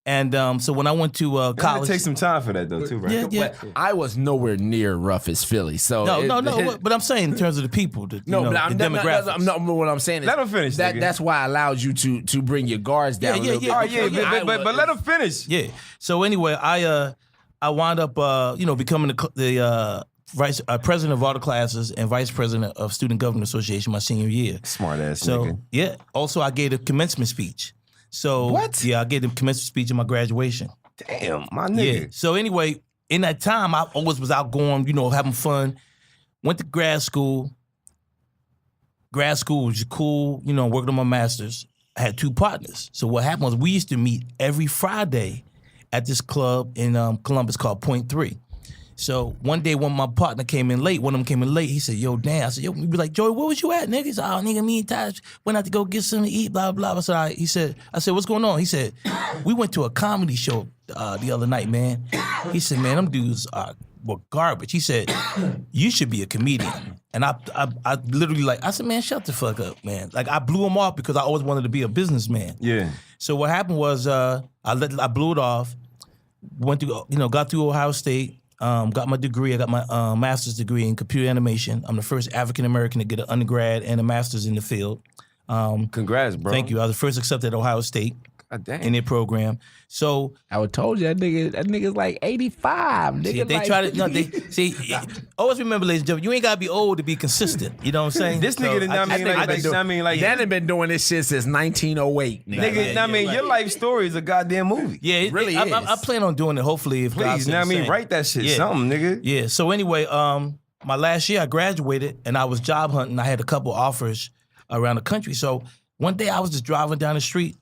And so when I went to college, it takes some time for that though, too, right? Yeah. I was nowhere near rough as Philly, so no. But I'm saying in terms of the people, the demographics. What I'm saying is, let him finish. That's why I allowed you to bring your guards down. But let him finish. Yeah. So anyway, I wound up becoming the vice president of all the classes and vice president of Student Government Association my senior year. Smart ass. So nigga. yeah. Also, I gave a commencement speech. So what? Yeah, I gave the commencement speech in my graduation. Damn, my nigga. Yeah. So anyway, in that time, I always was outgoing, having fun. Went to grad school. Grad school was cool, working on my master's. I had 2 partners. So what happened was we used to meet every Friday at this club in Columbus called Point 3. So one day when my partner came in late, one of them came in late, he said, yo, Dan. I said, yo, we be like, Joey, where was you at, nigga? He said, oh, nigga, me and Taj went out to go get something to eat, blah, blah, blah. I said, all right. I said, what's going on? He said, we went to a comedy show the other night, man. He said, man, them dudes were garbage. He said, you should be a comedian. And I literally I said, man, shut the fuck up, man. Like, I blew him off because I always wanted to be a businessman. Yeah. So what happened was I blew it off. Went through, got through Ohio State. Got my degree. I got my master's degree in computer animation. I'm the first African American to get an undergrad and a master's in the field. Congrats, bro. Thank you. I was the first accepted at Ohio State in their program. So I would told you that nigga's like 85. Nigga, they try to always remember, ladies and gentlemen, you ain't gotta be old to be consistent. You know what I'm saying? This nigga, Dannon been doing this shit since 1908. Nigga, your life story is a goddamn movie. Yeah, it really is. I plan on doing it. Hopefully, if please, write that shit, something, nigga. Yeah. So anyway, my last year I graduated and I was job hunting. I had a couple offers around the country. So one day I was just driving down the street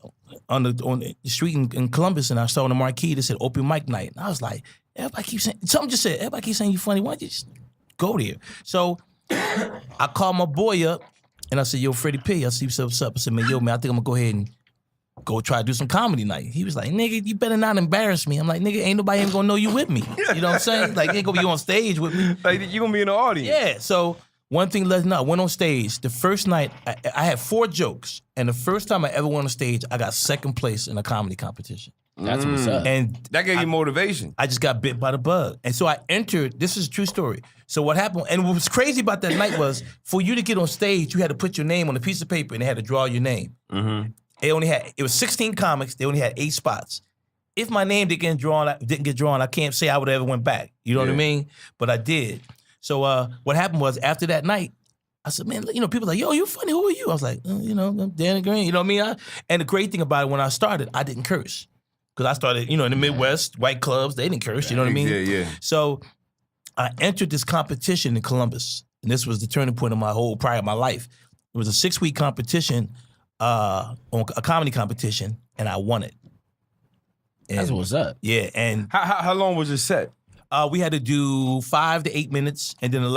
on the street in Columbus, and I saw on the marquee that said open mic night. And I was like, everybody keeps saying, something just said, everybody keeps saying you funny. Why don't you just go there? So I called my boy up and I said, yo, Freddie P, I see what's up. I said, man, I think I'm gonna go ahead and go try to do some comedy night. He was like, nigga, you better not embarrass me. I'm like, nigga, ain't nobody even gonna know you with me. You know what I'm saying? Like, you ain't gonna be on stage with me. Like, you gonna be in the audience. Yeah, so one thing led to another. I went on stage. The first night, I had 4 jokes. And the first time I ever went on stage, I got second place in a comedy competition. That's what's up. And that gave you motivation. I just got bit by the bug. And so I entered, this is a true story. So what happened, and what was crazy about that night was, for you to get on stage, you had to put your name on a piece of paper and they had to draw your name. Mm-hmm. It was 16 comics, they only had 8 spots. If my name didn't get drawn, I can't say I would have ever went back. You know what I mean? But I did. So what happened was, after that night, I said, man, people like, yo, you funny, who are you? I was like, I'm Dannon Green, you know what I mean? And the great thing about it, when I started, I didn't curse. Because I started, in the Midwest, white clubs, they didn't curse, you know what I mean? Yeah. So I entered this competition in Columbus, and this was the turning point of my whole my life. It was a 6-week competition, a comedy competition, and I won it. And, that's what's up. Yeah, and how long was your set? We had to do 5 to 8 minutes, and then the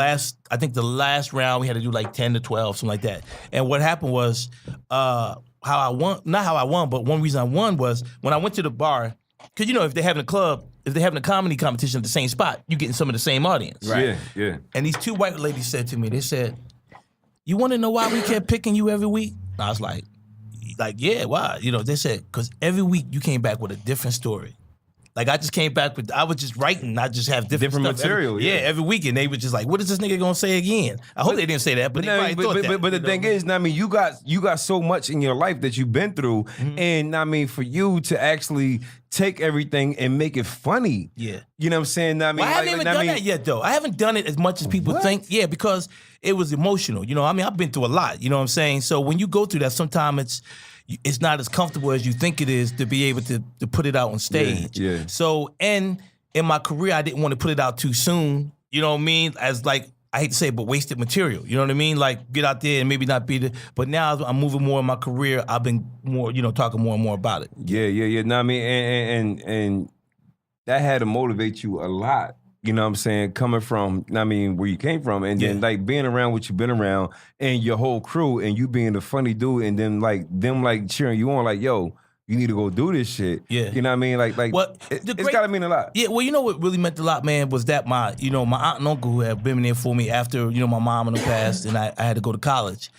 last round we had to do like 10 to 12, something like that. And what happened was, not how I won, but one reason I won was when I went to the bar, because if they're having a comedy competition at the same spot, you're getting some of the same audience. Right. Yeah. And these 2 white ladies said to me, they said, you want to know why we kept picking you every week? And I was like, yeah, why? They said, because every week you came back with a different story. Like, I just came back I was just writing, I just have different material. Every week, and they were just like, what is this nigga gonna say again? I hope they didn't say that, but they probably thought that. But the thing is, you got so much in your life that you've been through, and for you to actually take everything and make it funny. Yeah. You know what I'm saying? Well, I haven't even done that yet, though. I haven't done it as much as people think. Yeah, because it was emotional. I've been through a lot, you know what I'm saying? So when you go through that, sometimes it's not as comfortable as you think it is to be able to put it out on stage. Yeah. So, and in my career, I didn't want to put it out too soon. You know what I mean? As like, I hate to say it, but wasted material. You know what I mean? Like, get out there and maybe not be the. But now I'm moving more in my career. I've been more, talking more and more about it. Yeah. No, and that had to motivate you a lot. You know what I'm saying? Coming from, where you came from, and then like being around what you've been around, and your whole crew, and you being the funny dude, and then like them like cheering you on, like, yo, you need to go do this shit. Yeah. You know what I mean? Like it's gotta mean a lot. Yeah, well, what really meant a lot, man, was that my aunt and uncle who had been there for me after, my mom in the past, and I had to go to college.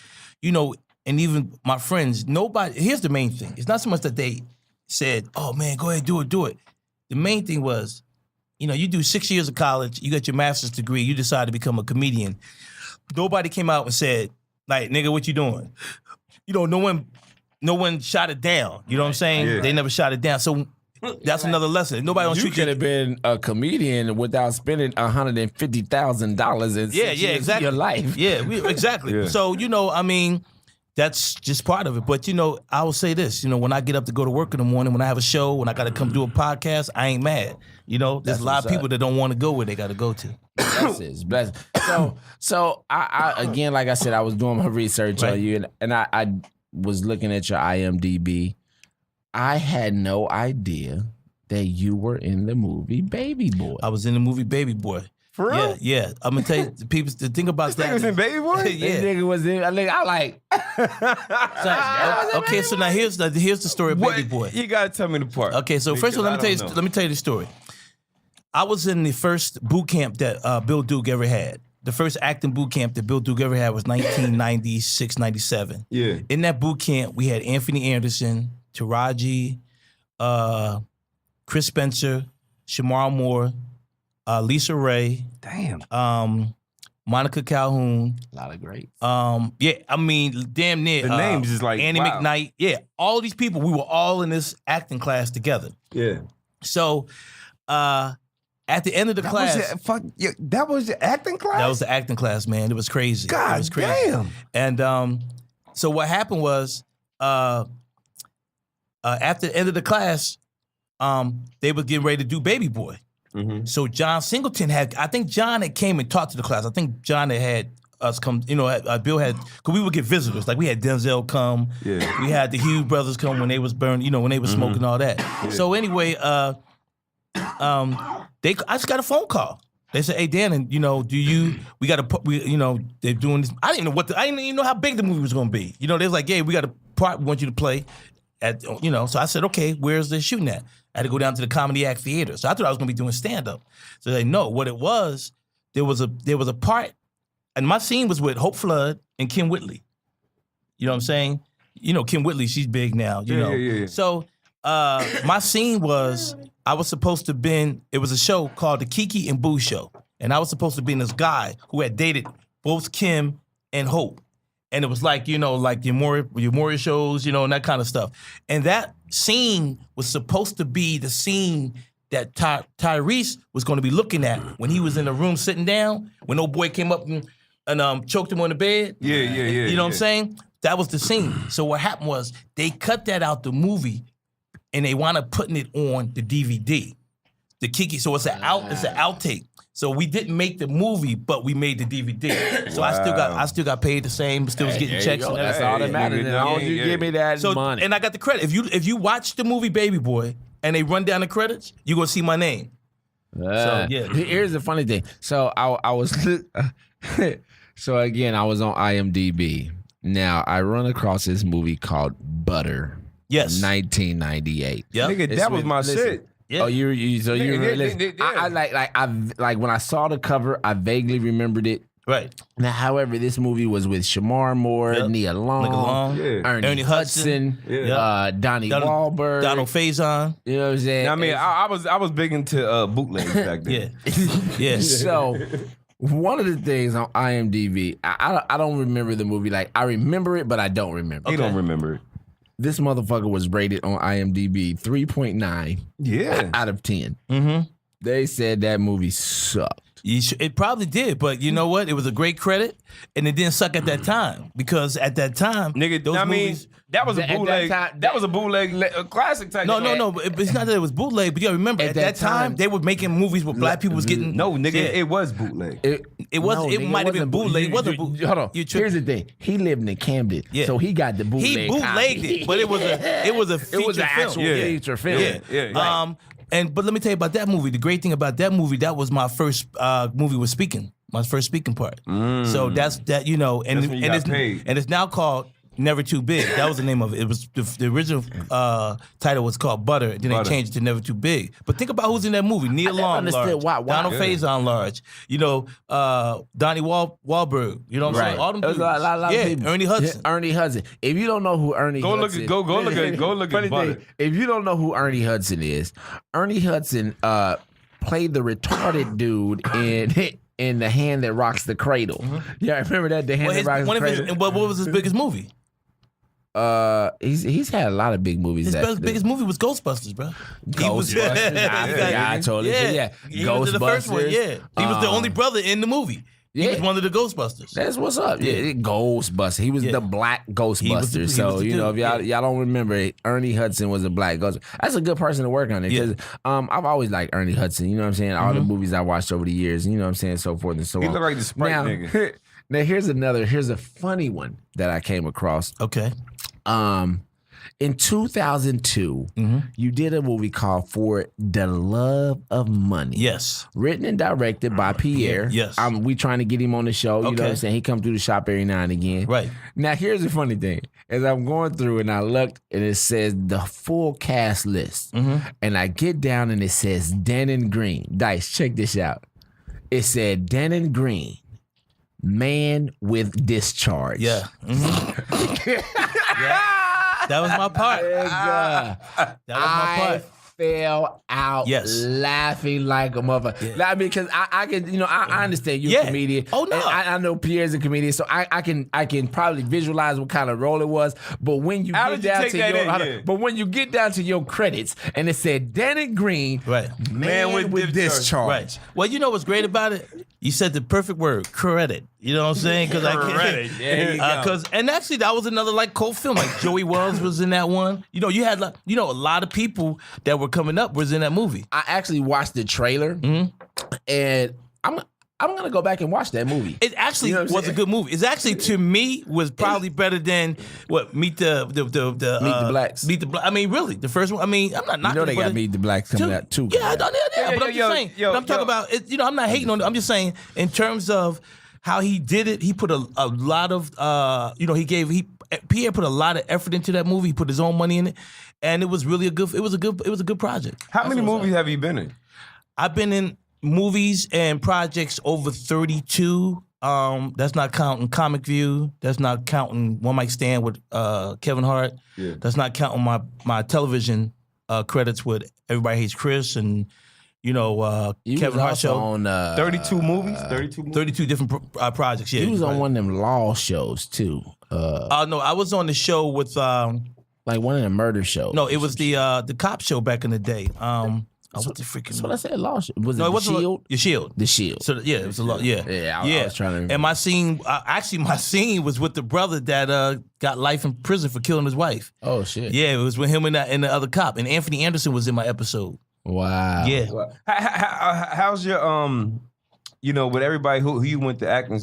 And even my friends, here's the main thing. It's not so much that they said, oh man, go ahead, do it. The main thing was, you do 6 years of college, you got your master's degree, you decide to become a comedian. Nobody came out and said, like, nigga, what you doing? No one shot it down. You know what I'm saying? Yeah. They never shot it down. So that's another lesson. Nobody don't You shoot could have been a comedian without spending $150,000 in exactly. your life. Yeah, exactly. Yeah. So, that's just part of it. But, I will say this, when I get up to go to work in the morning, when I have a show, when I got to come do a podcast, I ain't mad. There's a lot of people that don't want to go where they got to go to. Bless. So I again, like I said, I was doing my research on you, and I was looking at your IMDb. I had no idea that you were in the movie Baby Boy. I was in the movie Baby Boy. For real? Yeah. I'm gonna tell you, the thing about This nigga was in Baby Boy? Yeah. This nigga was in. I like. Okay, so now here's the story of Baby Boy. You gotta tell me the part. Okay, so first of all, let me tell you the story. I was in the first boot camp that Bill Duke ever had. The first acting boot camp that Bill Duke ever had was 1996, 97. Yeah. In that boot camp, we had Anthony Anderson, Taraji, Chris Spencer, Shamar Moore, Lisa Ray, Monica Calhoun. A lot of greats. Yeah, I mean, damn near. The names is like, Annie wow. McKnight. Yeah, all these people, we were all in this acting class together. Yeah. So, at the end of the class, That was the acting class? that was the acting class, man. It was crazy. God it was crazy. damn. And so what happened was, after the end of the class, they were getting ready to do Baby Boy. Mm-hmm. So John Singleton I think John had came and talked to the class. I think John had us come, Bill had, because we would get visitors. Like we had Denzel come. Yeah. We had the Hughes brothers come when they was burned, when they was smoking all that. Yeah. So anyway, I just got a phone call. They said, "Hey, Dannon, they're doing this." I didn't even know how big the movie was going to be. They was like, "Yeah, we got a part we want you to play at." So I said, "Okay, where's the shooting at?" I had to go down to the Comedy Act Theater. So I thought I was going to be doing stand-up. So they know what it was. There was a part, and my scene was with Hope Flood and Kim Whitley. You know what I'm saying? Kim Whitley, she's big now. Yeah. So my scene was, I was supposed to it was a show called The Kiki and Boo Show. And I was supposed to be this guy who had dated both Kim and Hope. And it was like, like your Maury shows, and that kind of stuff. And that scene was supposed to be the scene that Tyrese was going to be looking at when he was in the room sitting down, when old boy came up and choked him on the bed. Yeah. You know what I'm saying? That was the scene. So what happened was they cut that out the movie and they wound up putting it on the DVD. The Kiki, so it's an outtake. So we didn't make the movie, but we made the DVD. So I still got paid the same, still was getting checks. And That's all that matters. As long as you give me that money. And I got the credit. If you watch the movie Baby Boy and they run down the credits, you're gonna see my name. So yeah. Here's the funny thing. So I was so again, I was on IMDb. Now I run across this movie called Butter. Yes. 1998. Yeah. Nigga, that was my shit. Yeah. Oh, you listen. I when I saw the cover, I vaguely remembered it. Right. Now, however, this movie was with Shamar Moore, Nia Long, Ernie Hudson, Donnie Wahlberg, Donald Faison. You know what I'm saying? I mean, I was big into bootlegs back then. Yeah. So one of the things on IMDb, I don't remember the movie. Like I remember it, but I don't remember. You don't remember it. This motherfucker was rated on IMDb 3.9 out of 10. Mm-hmm. They said that movie sucked. It probably did, but you know what? It was a great credit, and it didn't suck at that time because at that time, nigga, those movies. That was a bootleg. That was a bootleg classic type. No. It's not that it was bootleg, but you gotta remember at that time they were making movies where black people was getting. No, nigga, it was bootleg. It wasn't. It might have been bootleg. It wasn't. Hold on. Here's the thing. He lived in Camden, so he got the bootleg. He bootlegged it, but it was a feature actual film. feature film. Yeah. But let me tell you about that movie. The great thing about that movie, that was my first movie with speaking. My first speaking part. So that's that, and it's now called Never Too Big. That was the name of it. It was the original title was called Butter. Then they changed it to Never Too Big. But think about who's in that movie: Nia Long, Donald Faison, large. Donnie Wahlberg. You know what I'm saying? All them dudes. A lot of people. Ernie Hudson. Ernie Hudson. If you don't know who Ernie Hudson, go look at Butter. If you don't know who Ernie Hudson is, Ernie Hudson played the retarded dude in The Hand That Rocks the Cradle. Mm-hmm. Yeah, I remember that. The Hand That Rocks the Cradle. What was his biggest movie? He's had a lot of big movies. His biggest movie was Ghostbusters, bro. Ghostbusters. I told you. Yeah. He was the first one. Yeah, he was the only brother in the movie. He was one of the Ghostbusters. That's what's up. Yeah, Ghostbusters. He was the black Ghostbuster. So if y'all don't remember it, Ernie Hudson was a black Ghostbuster. That's a good person to work on it because I've always liked Ernie Hudson. You know what I'm saying? All the movies I watched over the years. You know what I'm saying? So forth and so on. He looked like the Sprite nigga. Now here's a funny one that I came across. Okay. In 2002, you did a movie called For the Love of Money. Yes. Written and directed by Pierre. Yes. We trying to get him on the show. You know what I'm saying? He come through the shop every now and again. Right. Now, here's the funny thing. As I'm going through and I looked and it says the full cast list. And I get down and it says Dannon Green. Dice, check this out. It said Dannon Green, man with discharge. Yeah. That was my part. Nigga, That was my part. fell out laughing like a motherfucker. I mean, because I can, I understand you're a comedian. Oh, no. And I know Pierre's a comedian, so I can probably visualize what kind of role it was. But when you when you get down to your credits and it said Dannon Green, man with discharge. Right. Well, you know what's great about it? You said the perfect word, credit. You know what I'm saying? Because and actually that was another like cult film. Like Joey Wells was in that one. You had a lot of people that were coming up was in that movie. I actually watched the trailer, and I'm gonna go back and watch that movie. It actually was a good movie. It's actually to me was probably better than Meet the Blacks. Meet the Blacks. I mean, really, the first one. I mean, I'm not knocking. They got Meet the Blacks coming out too. Yeah, but I'm just saying. But I'm talking about it. I'm not hating on it. I'm just saying in terms of how he did it. He put a lot of Pierre put a lot of effort into that movie. He put his own money in it, and it was really a good project. How many movies have you been in? I've been in movies and projects over 32. That's not counting Comic View. That's not counting One Mic Stand with Kevin Hart. Yeah. That's not counting my television credits with Everybody Hates Chris and Kevin Hart show. On 32 movies. 32 different projects. Yeah, he was on one of them law shows too. No, I was on the show with like one of the murder shows. No, it was the cop show back in the day. That's what I said. Law show. Was no, it it wasn't Shield? The Shield. The Shield. So it was a lot. Yeah, I was trying to remember. And my scene, my scene was with the brother that got life in prison for killing his wife. Oh shit. Yeah, it was with him and the other cop. And Anthony Anderson was in my episode. Wow. Yeah. How's your with everybody who you went to acting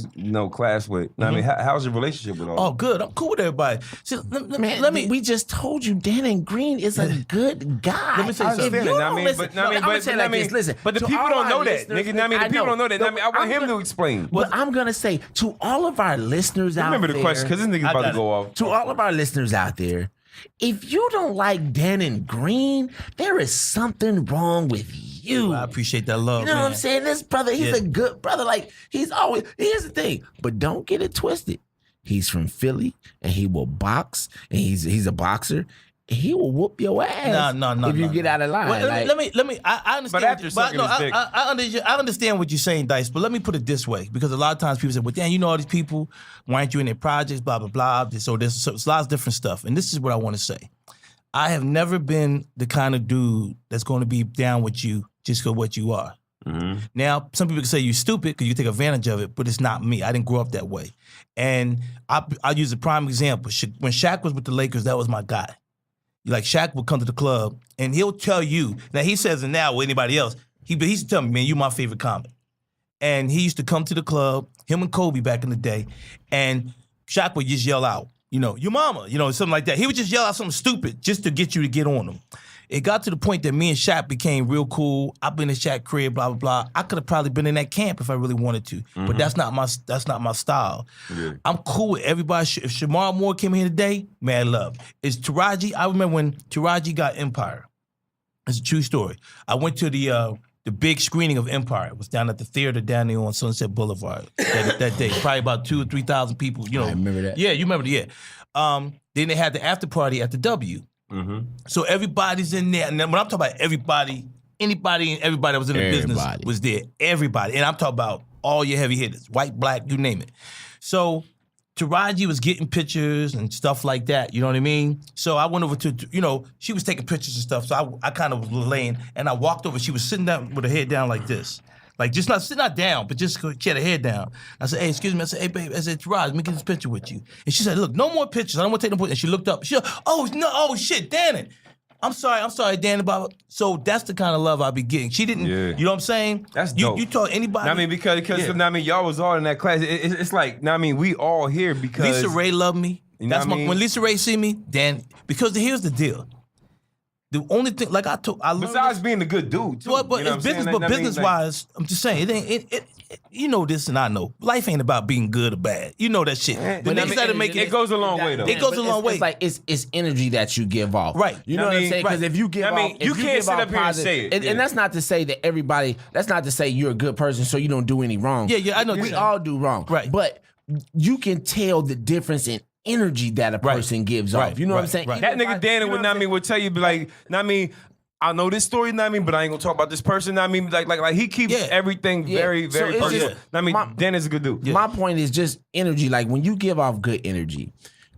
class with? I mean, how's your relationship with all? Oh, good. I'm cool with everybody. See, let me. We just told you, Dannon Green is a good guy. Let me say something. Listen. But the people don't know that, nigga. The people don't know that. I want him to explain. But I'm gonna say to all of our listeners out there. Remember the question, because this nigga's about to go off. To all of our listeners out there, if you don't like Dannon Green, there is something wrong with you. I appreciate that love. You know what I'm saying? This brother, he's a good brother. Like, he's always, here's the thing, but don't get it twisted. He's from Philly and he will box and he's a boxer. He will whoop your ass if you get out of line. Well, let me. I understand. I understand what you're saying, Dice. But let me put it this way, because a lot of times people say, "Well, Dan, all these people. Why aren't you in their projects? Blah blah blah." So there's lots of different stuff, and this is what I want to say. I have never been the kind of dude that's going to be down with you just for what you are. Mm-hmm. Now, some people can say you're stupid because you take advantage of it, but it's not me. I didn't grow up that way. And I'll use a prime example. When Shaq was with the Lakers, that was my guy. Like Shaq would come to the club and he'll tell you, now he says it now with anybody else, he used to tell me, man, you my favorite comic. And he used to come to the club, him and Kobe back in the day, and Shaq would just yell out, your mama, something like that. He would just yell out something stupid just to get you to get on him. It got to the point that me and Shaq became real cool. I've been in Shaq crib, blah, blah, blah. I could have probably been in that camp if I really wanted to. Mm-hmm. But that's not my style. Yeah. I'm cool with everybody. If Shamar Moore came here today, mad love. Is Taraji, I remember when Taraji got Empire. It's a true story. I went to the big screening of Empire. It was down at the theater down there on Sunset Boulevard that day. Probably about 2,000 or 3,000 people. I remember that. Yeah, you remember that, yeah. Then they had the after party at the W. Mm-hmm. So everybody's in there, and then when I'm talking about everybody, anybody and everybody that was in the business was there. Everybody, and I'm talking about all your heavy hitters, white, black, you name it. So Taraji was getting pictures and stuff like that. You know what I mean? So I went over to, she was taking pictures and stuff. So I kind of was laying, and I walked over. She was sitting down with her head down like this. Like, just not down, but just she had her head down. I said, hey, excuse me. I said, hey, babe. I said, Taraji, let me get this picture with you. And she said, look, no more pictures. I don't want to take no pictures. And she looked up. She said, oh, shit, Dannon. I'm sorry, Dannon. So that's the kind of love I be getting. She didn't, you know what I'm saying? That's dope. You told anybody. I mean, because y'all was all in that class. It's like, we all here because. Lisa Ray loved me. That's when Lisa Ray see me, Dan, because here's the deal. The only thing, like I learned besides being a good dude, too. But it's business. But business-wise, I'm just saying, it you know this and I know. Life ain't about being good or bad. You know that shit. The niggas that make it goes a long way, though. It goes a long way. It's like it's energy that you give off, right? You know what I'm saying? Because if you give off, you can't sit up here and say it. And that's not to say that everybody. That's not to say you're a good person, so you don't do any wrong. Yeah, I know. We all do wrong, right? But you can tell the difference in energy that a person gives off. You know what I'm saying? That nigga Dannon would tell you, be like, I know this story, but I ain't gonna talk about this person. Like he keeps everything very, very personal. Dannon's a good dude. My point is just energy. Like when you give off good energy,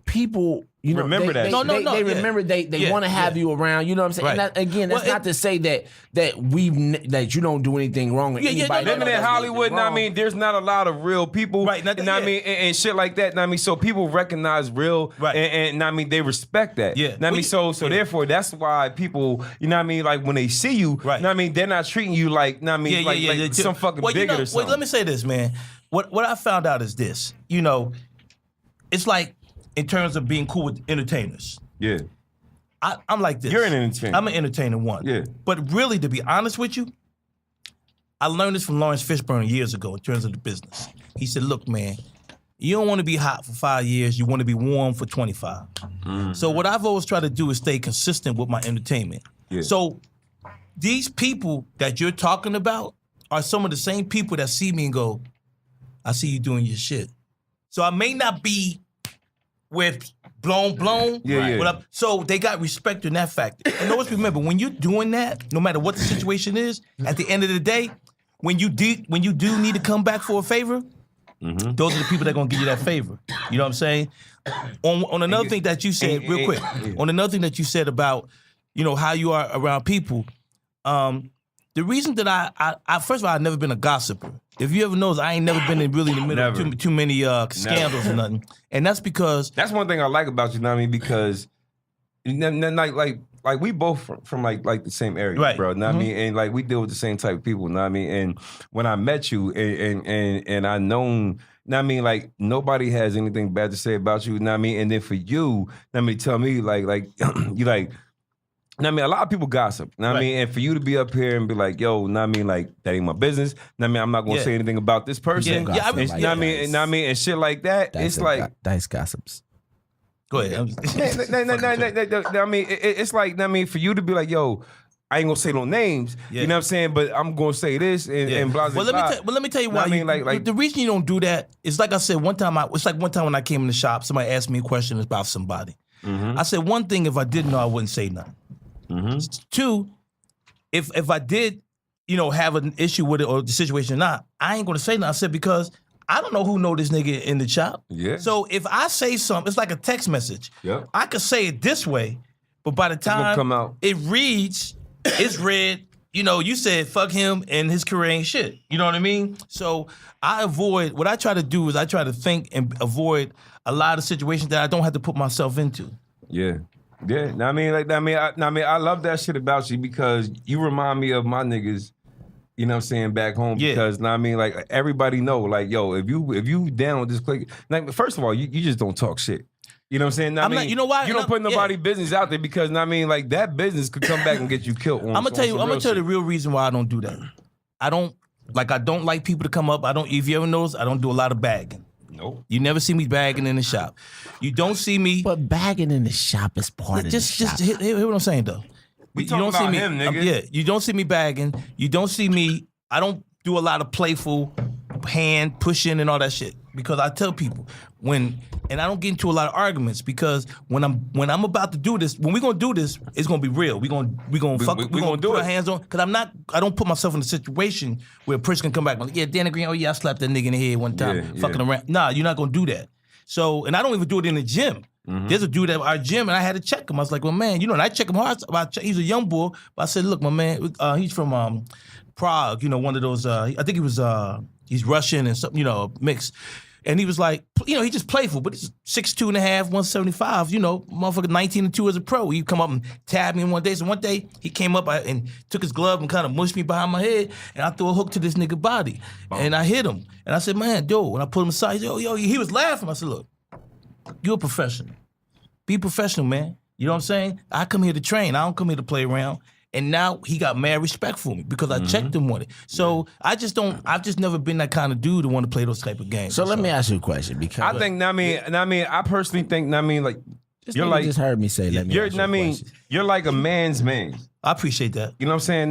people, you know, remember that. They remember. They want to have you around. You know what I'm saying? Right. And that, again, that's not to say that you don't do anything wrong with anybody. Living in Hollywood, there's not a lot of real people, right? And shit like that. So people recognize real, right? And they respect that. Yeah. Therefore, that's why people, like when they see you, right? They're not treating you like, like some fucking bigot or something. Let me say this, man. What I found out is this. It's like, in terms of being cool with entertainers. Yeah. I'm like this. You're an entertainer. I'm an entertainer, one. Yeah. But really, to be honest with you, I learned this from Lawrence Fishburne years ago in terms of the business. He said, look, man, you don't want to be hot for 5 years. You want to be warm for 25. Mm-hmm. So what I've always tried to do is stay consistent with my entertainment. Yeah. So these people that you're talking about are some of the same people that see me and go, I see you doing your shit. So I may not be with blown. Yeah. So they got respect in that factor. And always remember, when you're doing that, no matter what the situation is, at the end of the day, when you do need to come back for a favor, those are the people that are gonna give you that favor. You know what I'm saying? On another thing that you said, real quick, on another thing that you said about, how you are around people, the reason that I first of all, I've never been a gossiper. If you ever notice, I ain't never been in the middle of too many scandals or nothing. And that's because... That's one thing I like about you, because like we both from like the same area, right. bro. And like we deal with the same type of people, And when I met you and I known... like nobody has anything bad to say about you, And then for you, tell me like you like... a lot of people gossip. Right. And for you to be up here and be like, yo, like that ain't my business. I'm not gonna say anything about this person. And shit like that. It's like dice gossips. Go ahead. It's like for you to be like, yo, I ain't gonna say no names. Yeah. You know what I'm saying? But I'm gonna say this and blah blah. Let me tell you why. The reason you don't do that is like I said one time. It's like one time when I came in the shop, somebody asked me a question about somebody. Mm-hmm. I said one thing: if I didn't know, I wouldn't say nothing. Mm-hmm. Two, if I did, have an issue with it or the situation or not, I ain't gonna say nothing. I said because I don't know who know this nigga in the shop. Yeah. So if I say something, it's like a text message. Yeah. I could say it this way, but by the time come out. It reads, it's read. You said fuck him and his career ain't shit. You know what I mean? So what I try to do is I try to think and avoid a lot of situations that I don't have to put myself into. Yeah. Yeah, I love that shit about you because you remind me of my niggas, you know what I'm saying, back home. Yeah. Because like everybody know, like, yo, if you down with this clique, like first of all, you just don't talk shit. You know what I'm saying? You know why? You don't put nobody business out there because like that business could come back and get you killed. I'm gonna tell you the real reason why I don't do that. I don't like people to come up. If you ever notice, I don't do a lot of bagging. Nope. You never see me bagging in the shop. You don't see me. But bagging in the shop is part of the shop. Just hear what I'm saying though. We talking about see me, him, nigga. You don't see me bagging. You don't see me. I don't do a lot of playful hand pushing and all that shit because I tell people and I don't get into a lot of arguments because when I'm about to do this, when we're gonna do this, it's gonna be real. We're gonna put our hands on because I don't put myself in a situation where a person can come back like, yeah, Dannon Green, oh yeah, I slapped that nigga in the head one time, fucking around. Nah, you're not gonna do that. So, and I don't even do it in the gym. Mm-hmm. There's a dude at our gym, and I had to check him. I was like, well, man, and I check him hard. He's a young boy, but I said, look, my man, he's from Prague, one of those, I think he was, he's Russian and something, mixed. And he was like, he's just playful, but he's 6'2.5", 175, motherfucker 19-2 as a pro. He'd come up and tab me one day. So one day he came up and took his glove and kind of mushed me behind my head, and I threw a hook to this nigga body. Boom. And I hit him. And I said, man, dude, and I pulled him aside. He said, yo, he was laughing. I said, look, you're a professional. Be professional, man. You know what I'm saying? I come here to train. I don't come here to play around. And now he got mad respect for me because I checked him on it. So I've just never been that kind of dude to want to play those type of games. So let me ask you a question because I think, I personally think, like, you're like, just heard me say, let me ask you a question. You're like a man's man. I appreciate that. You know what I'm saying?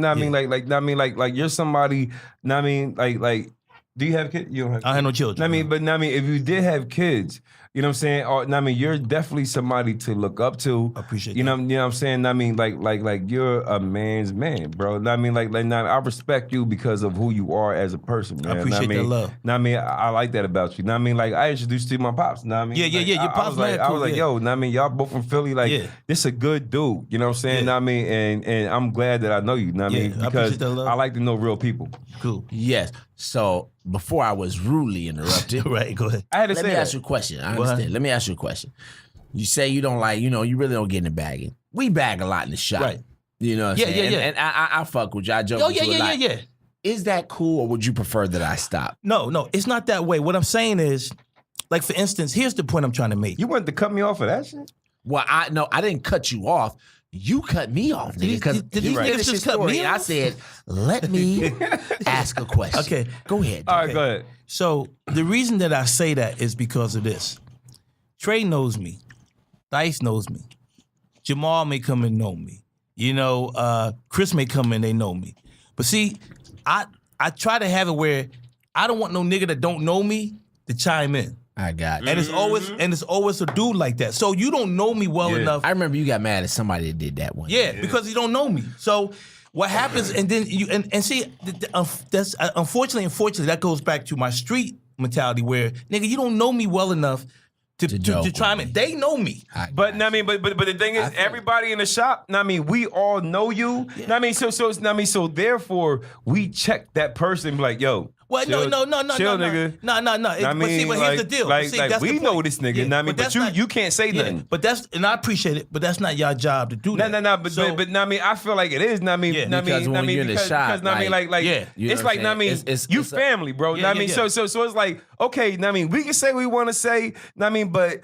Like you're somebody, like, do you have kids? You don't have kids. I have no children. But if you did have kids, You know what I'm saying? Or, I mean, you're definitely somebody to look up to. I appreciate you know what I'm saying? I mean, like you're a man's man, bro. I mean, I respect you because of who you are as a person, man. I appreciate that love. I mean, I like that about you. I mean, like I introduced you to my pops. I mean, Yeah. Your I pops was like, cool, I was like, yo, I mean, y'all both from Philly. Like, this a good dude. You know what I'm saying? Yeah. I mean, and I'm glad that I know you. I mean, I appreciate because that love. I like to know real people. Cool. Yes. So before I was rudely interrupted, Right, go ahead. I had to let say me that. ask you a question. I What? understand. Let me ask you a question. You say you don't like, you really don't get in the bagging. We bag a lot in the shop. Right. You know what I'm saying? Yeah. And I fuck with you. I joke Oh, with you a lot. yeah. Is that cool, or would you prefer that I stop? No, it's not that way. What I'm saying is, like, for instance, here's the point I'm trying to make. You wanted to cut me off of that shit? Well, I didn't cut you off. You cut me off, nigga. Because Did these niggas just cut me I off? said, let me ask a question. Okay. Go ahead. All right, go ahead. So the reason that I say that is because of this. Trey knows me. Dice knows me. Jamal may come and know me. Chris may come and they know me. But see, I try to have it where I don't want no nigga that don't know me to chime in. I got you. And it's always a dude like that. So you don't know me well enough. I remember you got mad at somebody that did that one. Yeah, because you don't know me. So what happens, and then you and see, that's unfortunately that goes back to my street mentality where nigga, you don't know me well enough to try me. They know me. But I mean, but the thing is, everybody in the shop. I mean, we all know you. I mean, so therefore we check that person. And be like, yo. Well, chill, no, chill, nigga. No. I mean, But here's the deal. Like, See, like that's we the know point. this nigga. Yeah, I mean, but you can't say nothing. But and I appreciate it. But that's not your job to do that. No. But I mean, I feel like it is. I mean, because when you're in the shop, I mean, like, you know it's what like, I'm I mean, saying? you It's family, bro. Yeah, I mean, yeah. so it's like, okay, I mean, we can say we want to say, I mean, but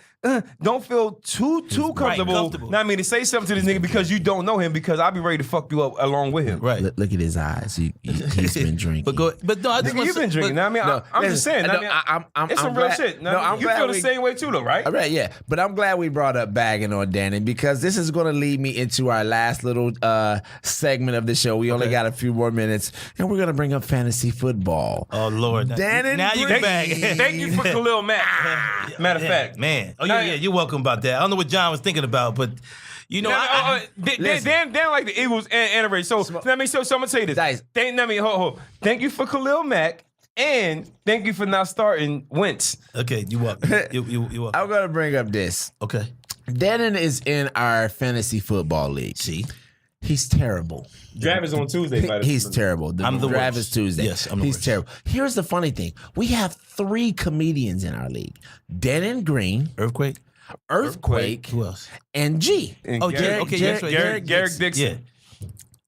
don't feel too comfortable. I mean, to say something to this nigga because you don't know him, because I'll be ready to fuck you up along with him. Right. Look at his eyes. He's been drinking. But no, I just Nigga, want you've been drinking. I mean, I'm just saying. I mean, it's some real shit. I'm you glad feel the same way too, though, right? All right, yeah. But I'm glad we brought up bagging on Dannon, because this is going to lead me into our last little segment of the show. We only got a few more minutes, and we're going to bring up fantasy football. Oh Lord, Dannon now you Green. bag. Thank you for Khalil Mack. Matter of fact, man. Oh yeah, you're welcome about that. I don't know what John was thinking about, but Dan like the Eagles and Ray. So I mean, so I'm gonna say this. Dice. Hold. Thank you for Khalil Mack, and thank you for not starting Wentz. Okay, you welcome. You welcome. I'm going to bring up this. Okay. Dannon is in our fantasy football league. See, he's terrible. Draft is on Tuesday. He's terrible. I'm the draft worst. is Tuesday. Yes, I'm the He's worst. terrible. Here's the funny thing. We have 3 comedians in our league. Dannon Green, Earthquake, Who else? and G. And Oh, Garrett- okay, that's right. Garrett Dixon.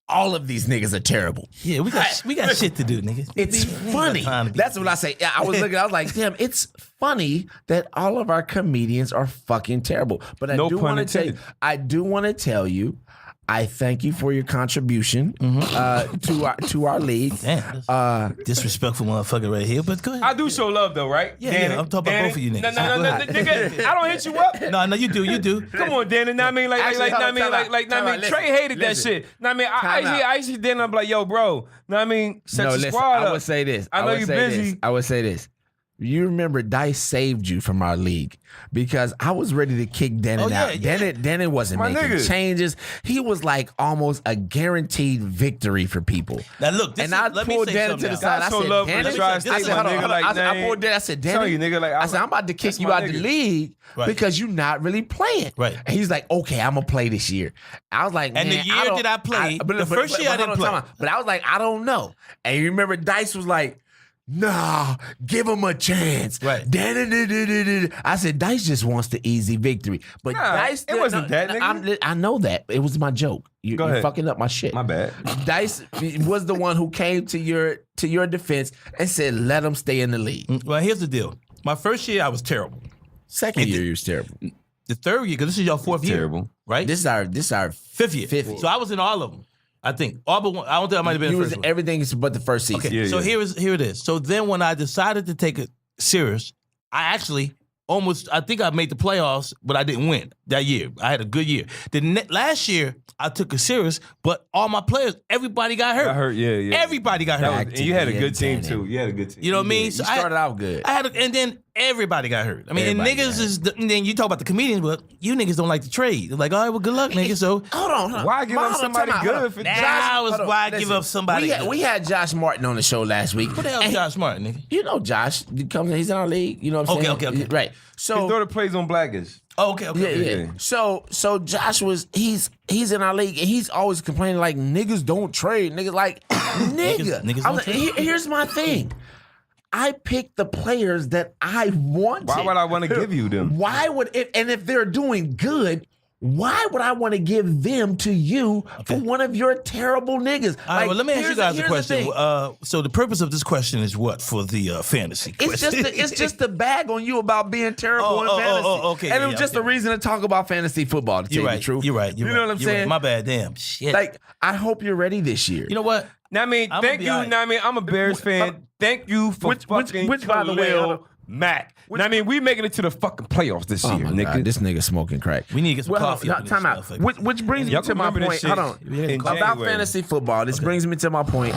All of these niggas are terrible. Yeah, we got shit to do, nigga. It's funny. That's what I say. Yeah, I was like, damn, it's funny that all of our comedians are fucking terrible. But I No do pun want to tell you, I thank you for your contribution to our league. Damn, that's disrespectful motherfucker right here. But go ahead. I do show love though, right? Yeah, I'm talking about both of you niggas. No, nigga, I don't hit you up. No, you do. Come on, Danny. I mean, Trey hated that shit. I used to then I'm like, yo, bro. I mean, set your squad up. I would say this. I know you're busy. I would say this. You remember Dice saved you from our league because I was ready to kick Dannon out. Dannon wasn't My making nigga. changes. He was like almost a guaranteed victory for people. Now look, I pulled Dannon to the side. I Got so said, love for Dannon, the tri-state, I said, my hold on, nigga, hold on. like, I pulled Dannon. I said, Tell Dannon, you, nigga, like, I said, I'm about to kick that's you my out the nigga. league Right. because you're not really playing. Right. And he's like, okay, I'm gonna play this year. I was like, And the man, year don't- that I played, the first year I hold didn't on, play. time out. But I was like, I don't know. And you remember Dice was like, nah, give him a chance. Right. I said, Dice just wants the easy victory. But Nah, Dice, it wasn't that, nigga. I know that. It was my joke. Go You're ahead. fucking up my shit. My bad. Dice was the one who came to your defense and said, let him stay in the league. Well, here's the deal. My first year, I was terrible. Second year, you was terrible. The third year, because this is your fourth year. Terrible. Right? This is our fifth year. Fifth year. So I was in all of them. I think. All but one. I don't think I might have been You the was first one. everything but the first season. Okay, Yeah, so yeah. here it is. So then when I decided to take it serious, I actually I think I made the playoffs, but I didn't win. that year. I had a good year. Last year, I took it serious, but all my players, everybody got hurt. Yeah. Everybody got hurt. And you had a good team, too. You had a good team. You know what I mean? You started out good. And then everybody got hurt. I mean, and niggas and then you talk about the comedians, but you niggas don't like to trade. They're like, all right, well, good luck, niggas. So hold on. Why give up somebody good for Josh? Why give up somebody? We had Josh Martin on the show last week. What the hell is Josh Martin, nigga? You know Josh. He's in our league. You know what I'm saying? Okay. Right. So his daughter plays on Blackish. Oh, okay. Yeah. So Josh he's in our league and he's always complaining like niggas don't trade. Niggas like niggas don't trade. Here's my thing. I pick the players that I want. Why would I want to give you them? Why would it? And if they're doing good, why would I want to give them to you for one of your terrible niggas? All right, well, let me ask you guys a question. So the purpose of this question is what for the fantasy? It's just a bag on you about being terrible in fantasy. Okay. And it was just a reason to talk about fantasy football. To tell you the truth, You're right. You know what I'm saying? Right. My bad. Damn. Shit. Like I hope you're ready this year. You know what? Now, I mean, thank you. Now, I mean, I'm a Bears fan. Thank you for which by the way, Khalil Mack. Now, I mean, we making it to the fucking playoffs this year, my nigga. God, this nigga smoking crack. We need to get some coffee. Time out. Which brings me to my point. Hold on. About fantasy football. This brings me to my point.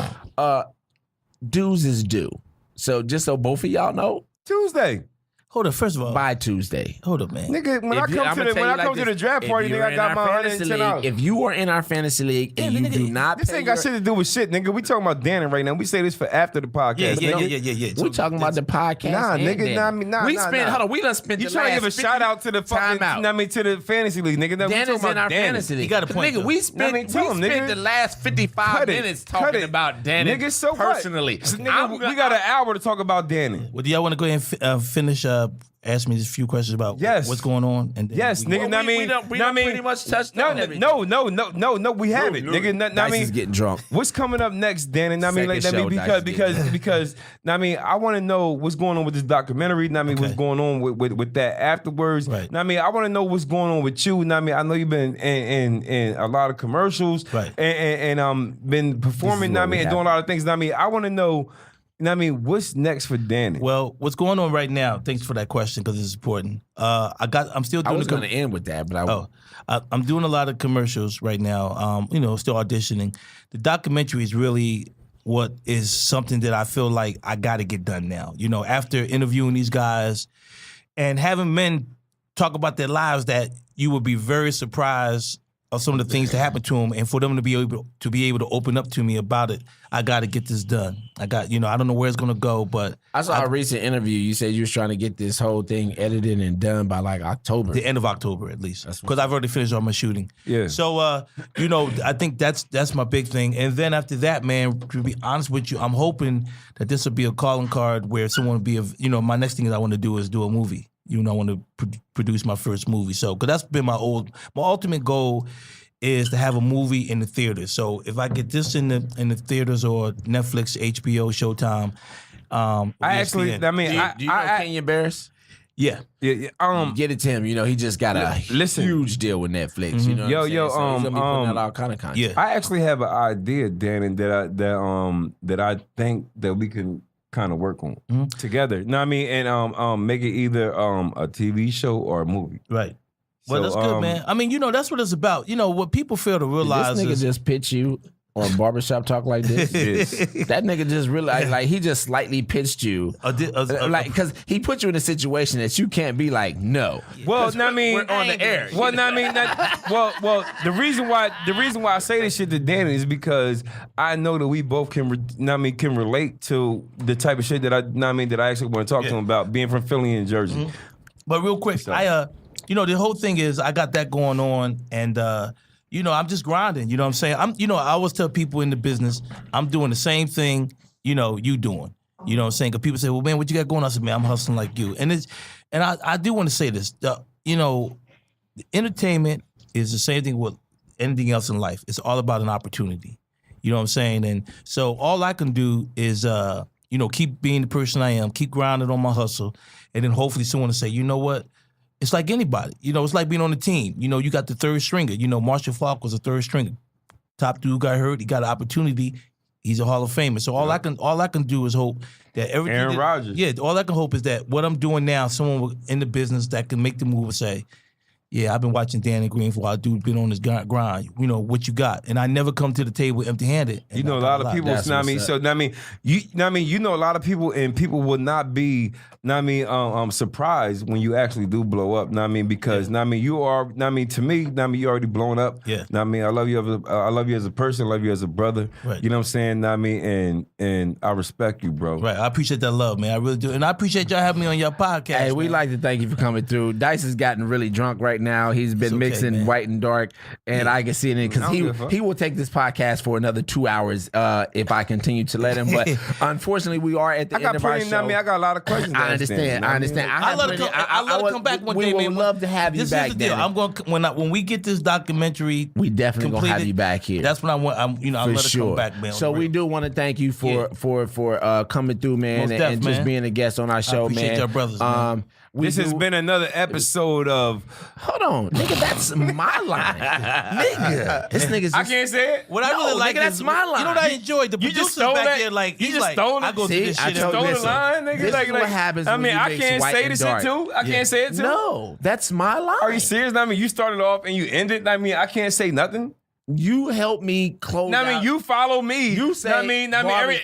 Dues is due. So just so both of y'all know, Tuesday. Hold up. First of all, by Tuesday. Hold up, man. Nigga, when I come to the draft party, nigga, I got my $110. If you are in our fantasy league and you do not This ain't got shit to do with shit, nigga. We talking about Dannon right now. We say this for after the podcast. Yeah. We talking about the podcast. Nah, nigga, we spent. Hold on, we done spent. You trying to give a shout out to the fucking? To the fantasy league, nigga. Dannon's in our fantasy league. You got a point, nigga. We spent the last 55 minutes talking about Dannon. Nigga, so personally, nigga, we got an hour to talk about Dannon. Well, do y'all want to go ahead and finish ask me just a few questions about what's going on? And then nigga. We pretty much touched on everything. No, we haven't, nigga. Dice is getting drunk. What's coming up next, Dannon? I mean, because I mean, I want to know what's going on with this documentary. I mean, what's going on with that afterwards. Right. I mean, I want to know what's going on with you. I mean, I know you've been in a lot of commercials, right, and been performing. I mean, and doing a lot of things. I mean, I want to know. I mean, what's next for Dannon? Well, what's going on right now? Thanks for that question because it's important. I'm still doing. I was going to end with that, but I'm doing a lot of commercials right now. Still auditioning. The documentary is really what is something that I feel like I got to get done now. You know, after interviewing these guys and having men talk about their lives, that you would be very surprised of some of the things that happened to them, and for them to be able to open up to me about it, I got to get this done. I don't know where it's gonna go, but I saw a recent interview. You said you was trying to get this whole thing edited and done by like October, the end of October at least, because I've already finished all my shooting. Yeah. So I think that's my big thing, and then after that, man, to be honest with you, I'm hoping that this will be a calling card where someone will be my next thing that I want to do is do a movie. I want to produce my first movie. So, because that's been my ultimate goal is to have a movie in the theaters. So, if I get this in the theaters or Netflix, HBO, Showtime, do you know Kenya Barris? Yeah. Get it to him. He just got a huge deal with Netflix. Mm-hmm. You know, what I'm saying? So he's gonna be putting out all kind of content. Yeah. I actually have an idea, Dannon, that I think that we can kind of work on together. You know what I mean? And make it either a TV show or a movie. Right. Well, that's good, man. I mean, that's what it's about. What people fail to realize this nigga is just pitch you on Barbershop Talk like this. That nigga just realized, like, he just slightly pitched you. Like, because he put you in a situation that you can't be like, no. Well, I mean, we're on the air. Well, I mean, the reason why I say this shit to Danny is because I know that we both can relate to the type of shit that I actually want to talk to him about, being from Philly and Jersey. Mm-hmm. But real quick, the whole thing is I got that going on, and I'm just grinding. You know what I'm saying? I always tell people in the business, I'm doing the same thing, you doing. You know what I'm saying? Because people say, well, man, what you got going on? I said, man, I'm hustling like you. And I do want to say this. Entertainment is the same thing with anything else in life. It's all about an opportunity. You know what I'm saying? And so all I can do is, keep being the person I am, keep grinding on my hustle, and then hopefully someone will say, you know what? It's like anybody. It's like being on a team. You got the third stringer. Marshall Faulk was a third stringer. Top dude got hurt. He got an opportunity. He's a Hall of Famer. So all I can do is hope that everything. Aaron Rodgers. Yeah. All I can hope is that what I'm doing now, someone in the business that can make the move and say, yeah, I've been watching Dannon Green for a while. Dude, been on this grind. You know what you got, and I never come to the table empty-handed. You know, a lot of people. That's Know what I mean, what's so know what I mean, you know, a lot of people, and people will not be, know what I mean, surprised when you actually do blow up. Know what I mean, because know what I mean, you are, know what I mean, to me, know what I mean, you already blown up. Yeah. Know what I mean, I love you as a person, I love you as a brother. Right. You know what I'm saying? Know what I mean, and I respect you, bro. Right, I appreciate that love, man. I really do, and I appreciate y'all having me on your podcast. Hey, we man. like to thank you for coming through. Dice has gotten really drunk right now. He's been okay, mixing man. white and dark, and I can see it because I don't give a fuck. he will take this podcast for another 2 hours if I continue to let him. But unfortunately, we are at the I end got of our plenty. show. Know what I mean, I got a lot of questions. to I understand. know I what understand. mean? I have I let plenty- her come back one we day, would man. love to have you This back. is the deal. Danny. I'm going when we get this documentary. We definitely gonna have completed, you back here. That's when I want. I'll for let her sure. come back, man. So we do want to thank you for coming through, man, Most and def, just man. being a guest on our show, appreciate man. y'all brothers, man. This has been another episode of. Hold on, nigga. That's my line, nigga. This nigga's. I can't say it. What I No, really like nigga, that's is my line. You know what I enjoyed? The You just producers stole back that- there, like you he's just like, stole it. I go See, through this I shit. told- Stole the listen, line, nigga. this is what happens I when mean, you I mix can't white say and this dark. shit too. I can't say it too. No, that's my line. Are you serious? I mean, you started off and you ended. I mean, I can't say nothing. You helped me close. I mean, out. you follow me. You say I mean, every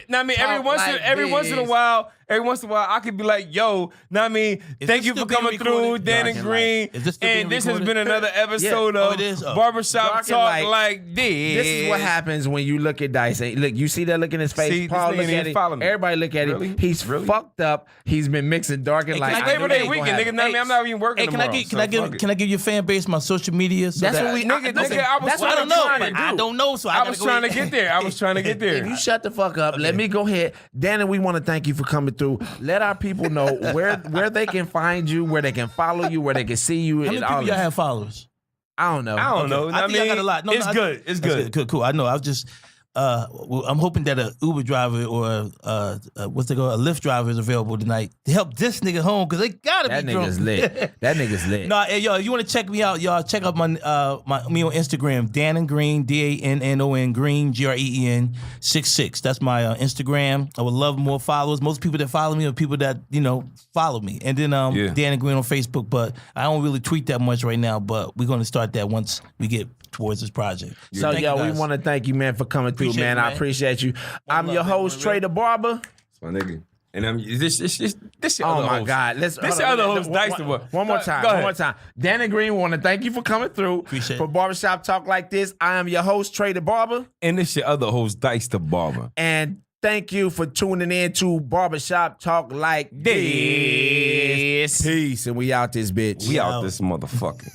talk once in a while, I could be like, yo, know what I mean, Is thank this you for still being coming through, recorded? Dannon Dark and Green. Is this still being And this has recorded? been another episode Oh, of it is? Oh. Barbershop Dark and Talk Light. like this. This is what happens when you look at Dice. Hey, look, you see that look in his face. See, this Paul, nigga look didn't at it. follow me. Everybody look at Really? him. He's Really? fucked up. He's been mixing dark and Hey, light. can I It's get Labor Hey, Day go weekend, ahead. nigga. Know what I mean, I'm not even working Hey, tomorrow. can I give your fan base my social media? So That's that, what we. Nigga, listen, I was that's Well, what I I'm don't know, trying but to do. I don't know, so I was trying to get there. I was trying to get there. If you shut the fuck up, let me go ahead. Dannon, we want to thank you for coming through. Let our people know where they can find you, where they can follow you, where they can see you. How many and all people y'all this. have followers? I don't know. I don't know. I think I got a lot. No, it's no, good. It's That's good. Cool. I know. I was just. Well, I'm hoping that a Uber driver or what's they call a Lyft driver is available tonight to help this nigga home because they gotta That be drunk. nigga's lit. That nigga's lit. No, hey, yo, you want to check me out, y'all? Check out me on Instagram, Dannon Green, DANNON Green, GREEN 66. That's my Instagram. I would love more followers. Most people that follow me are people that follow me. And then Dannon Green on Facebook, but I don't really tweet that much right now. But we're gonna start that once we get towards this project. So, Thank yo, you we guys. want to thank you, man, for coming through, Appreciate man. it, I man. appreciate you. I'm love, your man. host, Trey the Barber. That's my nigga. And I'm this your Oh other my host. God! This hold your on. other host, Dice the Barber. One more time. Go One ahead. more time. Dannon Green, want to thank you for coming through. Appreciate for it. Barbershop Talk Like This. I am your host, Trey the Barber, And this your other host, Dice the Barber. and thank you for tuning in to Barbershop Talk Like This. Peace, and we out this bitch. We out this motherfucker.